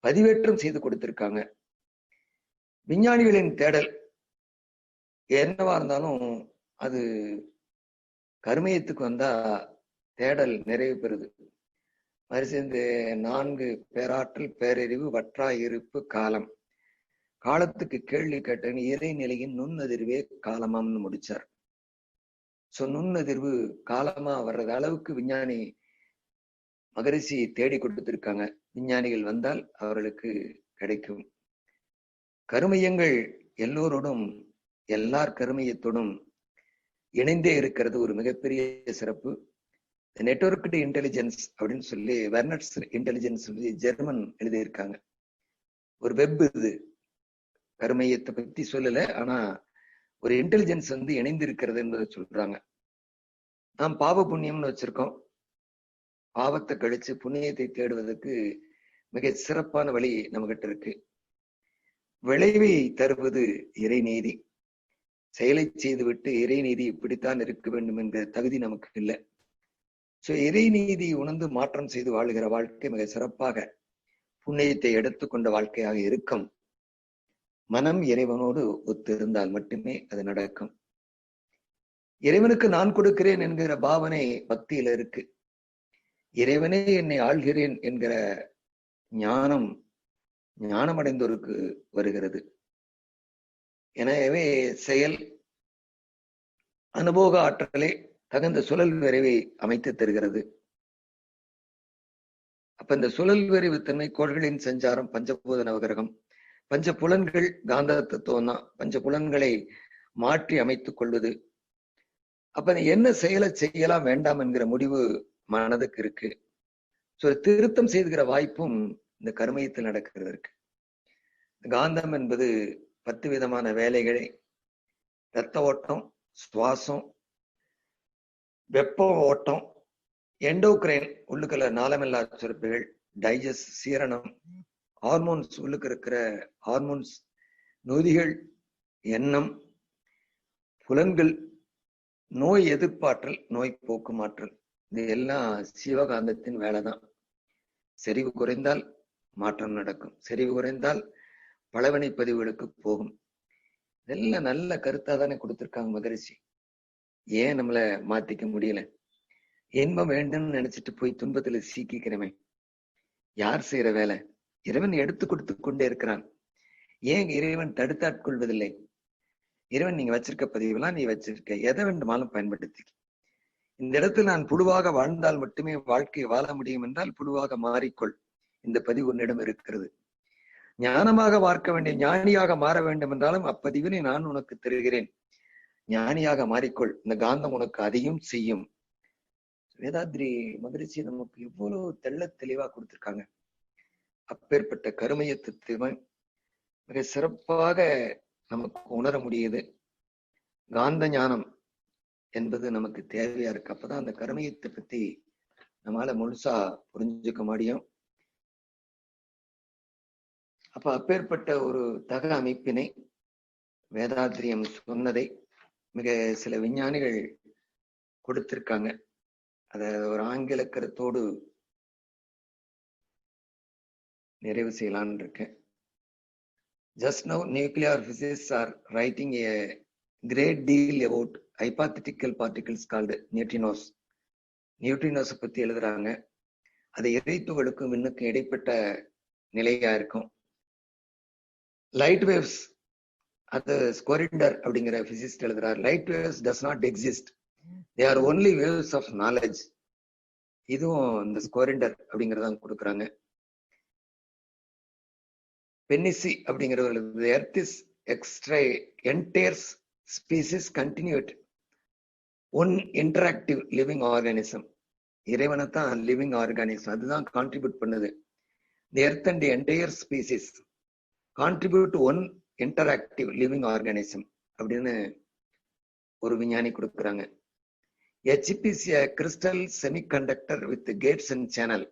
பதிவேற்றம் செய்து கொடுத்திருக்காங்க. விஞ்ஞானிகளின் தேடல் என்னவா இருந்தாலும் அது கருமையத்துக்கு வந்தா தேடல் நிறைவு பெறுது. மாதிரி சேர்ந்து 4 பேராற்றல் பேரறிவு வற்றா இருப்பு காலம். காலத்துக்கு கேள்வி கேட்டேன், இறைநிலையின் நுண்ணதிர்வே காலமாம்னு முடிச்சார். சோ நுண்ணதிர்வு காலமா வர்றது அளவுக்கு விஞ்ஞானி மகரிஷி தேடி கொடுத்திருக்காங்க. விஞ்ஞானிகள் வந்தால் அவர்களுக்கு கிடைக்கும். கருமையங்கள் எல்லோரோடும் எல்லார் கருமையத்தோடும் இணைந்தே இருக்கிறது ஒரு மிகப்பெரிய சிறப்பு. நெட்வொர்க்டு இன்டெலிஜென்ஸ் அப்படின்னு சொல்லி வெர்னட்ஸ் இன்டெலிஜென்ஸ் சொல்லி ஜெர்மன் எழுதியிருக்காங்க. ஒரு வெப் இது. கருமையத்தை பத்தி சொல்லல, ஆனா ஒரு இன்டெலிஜென்ஸ் வந்து இணைந்து இருக்கிறது என்பதை சொல்றாங்க. நாம் பாவ புண்ணியம்னு வச்சிருக்கோம். பாவத்தை கழிச்சு புண்ணியத்தை தேடுவதற்கு மிக சிறப்பான வழி நம்ம கிட்ட இருக்கு. விளைவை தருவது இறைநீதி. செயலை செய்துவிட்டு இறைநீதி இப்படித்தான் இருக்க வேண்டும் என்கிற தகுதி நமக்கு இல்லை. சோ இறைநீதி உணர்ந்து மாற்றம் செய்து வாழுகிற வாழ்க்கை மிக சிறப்பாக புண்ணியத்தை எடுத்துக்கொண்ட வாழ்க்கையாக இருக்கும். மனம் இறைவனோடு ஒத்து இருந்தால் மட்டுமே அது நடக்கும். இறைவனுக்கு நான் கொடுக்கிறேன் என்கிற பாவனை பக்தியில இருக்கு. இறைவனே என்னை ஆள்கிறேன் என்கிற ஞானமடைந்தோருக்கு வருகிறது. எனவே செயல் அனுபவ ஆற்றலை தகுந்த சுழல் விரைவை அமைத்து தருகிறது. அப்ப இந்த சுழல் விரைவு தன்மை கோள்களின் சஞ்சாரம், பஞ்சபூத நவகிரகம், பஞ்ச புலன்கள் காந்த தத்துவம் தான். பஞ்ச புலன்களை மாற்றி அமைத்துக் கொள்வது. அப்ப என்ன செயலை செய்யலாம் வேண்டாம் என்கிற முடிவு மனதுக்கு இருக்கு. திருத்தம் செய்துகிற வாய்ப்பும் இந்த கர்மயத்தில் நடக்கிறது இருக்கு. காந்தம் என்பது 10 விதமான வேலைகளை, இரத்த ஓட்டம், சுவாசம், வெப்ப ஓட்டம், எண்டோக்ரைன் உள்ளுக்குள்ள நாளமில்லா சுரப்பிகள், டைஜஸ்ட் சீரணம், ஹார்மோன்ஸ் உள்ளுக்கு இருக்கிற ஹார்மோன்ஸ், நொதிகள், எண்ணம், புலன்கள், நோய் எதிர்ப்பாற்றல், நோய் போக்கும் ஆற்றல், இது எல்லாம் சிவகாந்தத்தின் வேலைதான். செறிவு குறைந்தால் மாற்றம் நடக்கும், செறிவு குறைந்தால் பலவினை பதிவுகளுக்கு போகும். இதெல்லாம் நல்ல கருத்தா தானே கொடுத்திருக்காங்க மகரிஷி. ஏன் நம்மள மாத்திக்க முடியல? இன்பம் வேண்டும்னு நினைச்சிட்டு போய் துன்பத்துல சீக்கிக்கிறமே, யார் செய்யற வேலை? இறைவன் எடுத்து கொடுத்து கொண்டே இருக்கிறான். ஏன் இறைவன் தடுத்தாட்கொள்வதில்லை? இறைவன் நீங்க வச்சிருக்க பதிவுலாம் நீ வச்சிருக்க, எதை வேண்டுமாலும் பயன்படுத்தி. இந்த இடத்தில் நான் புழுவாக வாழ்ந்தால் மட்டுமே வாழ்க்கையை வாழ முடியும் என்றால் புழுவாக மாறிக்கொள். இந்த பதிவு உன்னிடம் இருக்கிறது. ஞானமாக பார்க்க வேண்டிய ஞானியாக மாற வேண்டும் என்றாலும் அப்பதிவினை நான் உனக்கு தருகிறேன். ஞானியாக மாறிக்கொள். இந்த காந்தம் உனக்கு அதையும் செய்யும். வேதாத்ரி மகரிஷி நமக்கு எவ்வளவு தெள்ள தெளிவா கொடுத்திருக்காங்க. அப்பேற்பட்ட கருமைய தத்துவம் மிக சிறப்பாக நமக்கு உணர முடியுது. காந்த ஞானம் என்பது நமக்கு தேவையா இருக்கு. அப்பதான் அந்த கருமையத்தை பத்தி நம்மளால முழுசா புரிஞ்சுக்க முடியும். அப்ப அப்பேற்பட்ட ஒரு தக அமைப்பினை வேதாத்திரியம் சொன்னதை மிக சில விஞ்ஞானிகள் கொடுத்திருக்காங்க. அத ஒரு ஆங்கில கருத்தோடு நிறைவு செய்யலான்னு இருக்கேன். Just now, nuclear physicists are writing a great deal about hypothetical particles called neutrinos. Neutrinos பத்தி எழுதுறாங்க. அது இறைத்துகளுக்கும் விண்ணுக்கும் இடைப்பட்ட நிலையா இருக்கும். லைட் வேவ்ஸ், அது ஸ்கொரிண்டர் அப்படிங்கிற பிசிசிஸ்ட் எழுதுறாரு. Light waves does not exist, they are only waves of knowledge. இதுவும் இந்த ஸ்கொரிண்டர் அப்படிங்கறதான் கொடுக்குறாங்க. பென்னிசி அப்படிங்கிறவர்கள் earth is entire species continued one interactive living organism. இறைவனை தான் லிவிங் ஆர்கானிசம், அதுதான் கான்ட்ரிபியூட் பண்ணுது. The earth and the entire species contribute one interactive living organism அப்படின்னு ஒரு விஞ்ஞானி கொடுக்குறாங்க. A chip is a crystal semiconductor with gates and channel.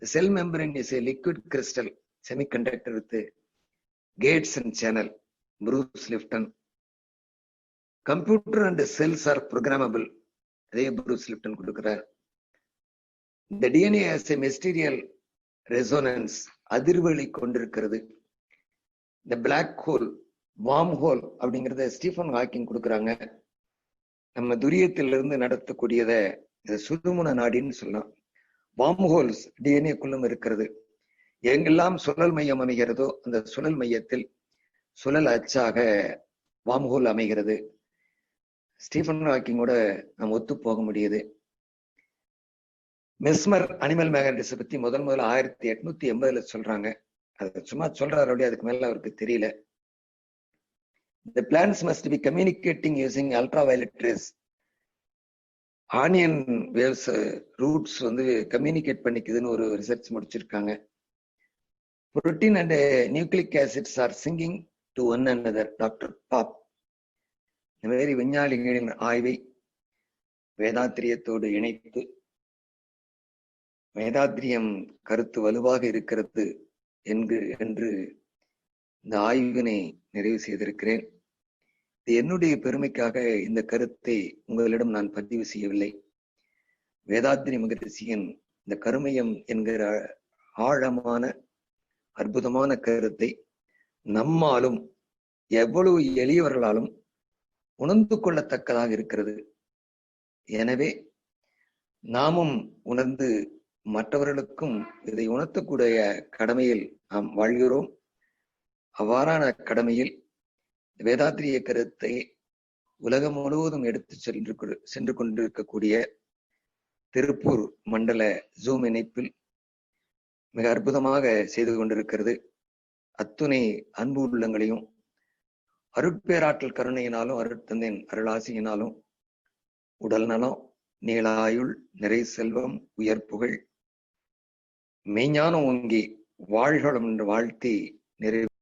The cell membrane is a liquid crystal semiconductor with gates and channel. Bruce Lipton. Computer and cells are programmable. அதே Bruce Lipton கொடுக்கிறார். The DNA has a mysterious resonance. அதிர்வெளி கொண்டிருக்கிறது. The black hole, worm hole அப்படிங்கறத Stephen Hawking கொடுக்குறாங்க. நம்ம துரியத்திலிருந்து நடத்தக்கூடியத சுதுமுன நாடின்னு சொல்லலாம். Warm holes டிஎன்ஏக்குள்ளும் இருக்கிறது. எங்கெல்லாம் சுழல் மையம் அமைகிறதோ அந்த சுழல் மையத்தில் சுழல் அச்சாக வார்ம் ஹோல் அமைகிறது. ஸ்டீஃபன் ஹாக்கிங்கோட நம்ம ஒத்து போக முடியுது. மெஸ்மர் அனிமல் மேக்னடிசம் பத்தி முதல்ல 1880 சொல்றாங்க. அது சும்மா சொல்றாரு, அதுக்கு மேல அவருக்கு தெரியல. The plants must be communicating using ultraviolet rays. Onion waves roots communicate பண்ணிக்குதுன்னு ஒரு ரிசர்ச் முடிச்சிருக்காங்க. Protein and nucleic acids are singing to one another. Doctor Popp இந்த மாதிரி விஞ்ஞானிகளின் ஆய்வை வேதாத்திரியத்தோடு இணைத்து வேதாத்திரியம் கருத்து வலுவாக இருக்கிறது என்று இந்த ஆய்வினை நிறைவு செய்திருக்கிறேன். என்னுடைய பெருமைக்காக இந்த கருத்தை உங்களிடம் நான் பதிவு செய்யவில்லை. வேதாத்திரி மகரிஷியின் இந்த கருமையம் என்கிற ஆழமான அற்புதமான கருத்தை நம்மாலும் எவ்வளவு எளியவர்களாலும் உணர்ந்து கொள்ளத்தக்கதாக இருக்கிறது. எனவே நாமும் உணர்ந்து மற்றவர்களுக்கும் இதை உணர்த்தக்கூடிய கடமையில் நாம் வாழ்கிறோம். அவ்வாறான கடமையில் வேதாத்திரிய கருத்தை உலகம் முழுவதும் எடுத்து சென்று கொண்டிருக்கக்கூடிய திருப்பூர் மண்டல ஜூம் இணைப்பில் மிக அற்புதமாக செய்து கொண்டிருக்கிறது. அத்துணை அன்பு உள்ளங்களையும் அருட்பேராற்றல் கருணையினாலும் அருட்தந்தையின் அருளாசியினாலும் உடல் நலம், நீளாயுள், நிறை செல்வம், உயர் புகழ், மெய்ஞானம் ஓங்கி வாழ்களும் என்று வாழ்த்தி நிறைவு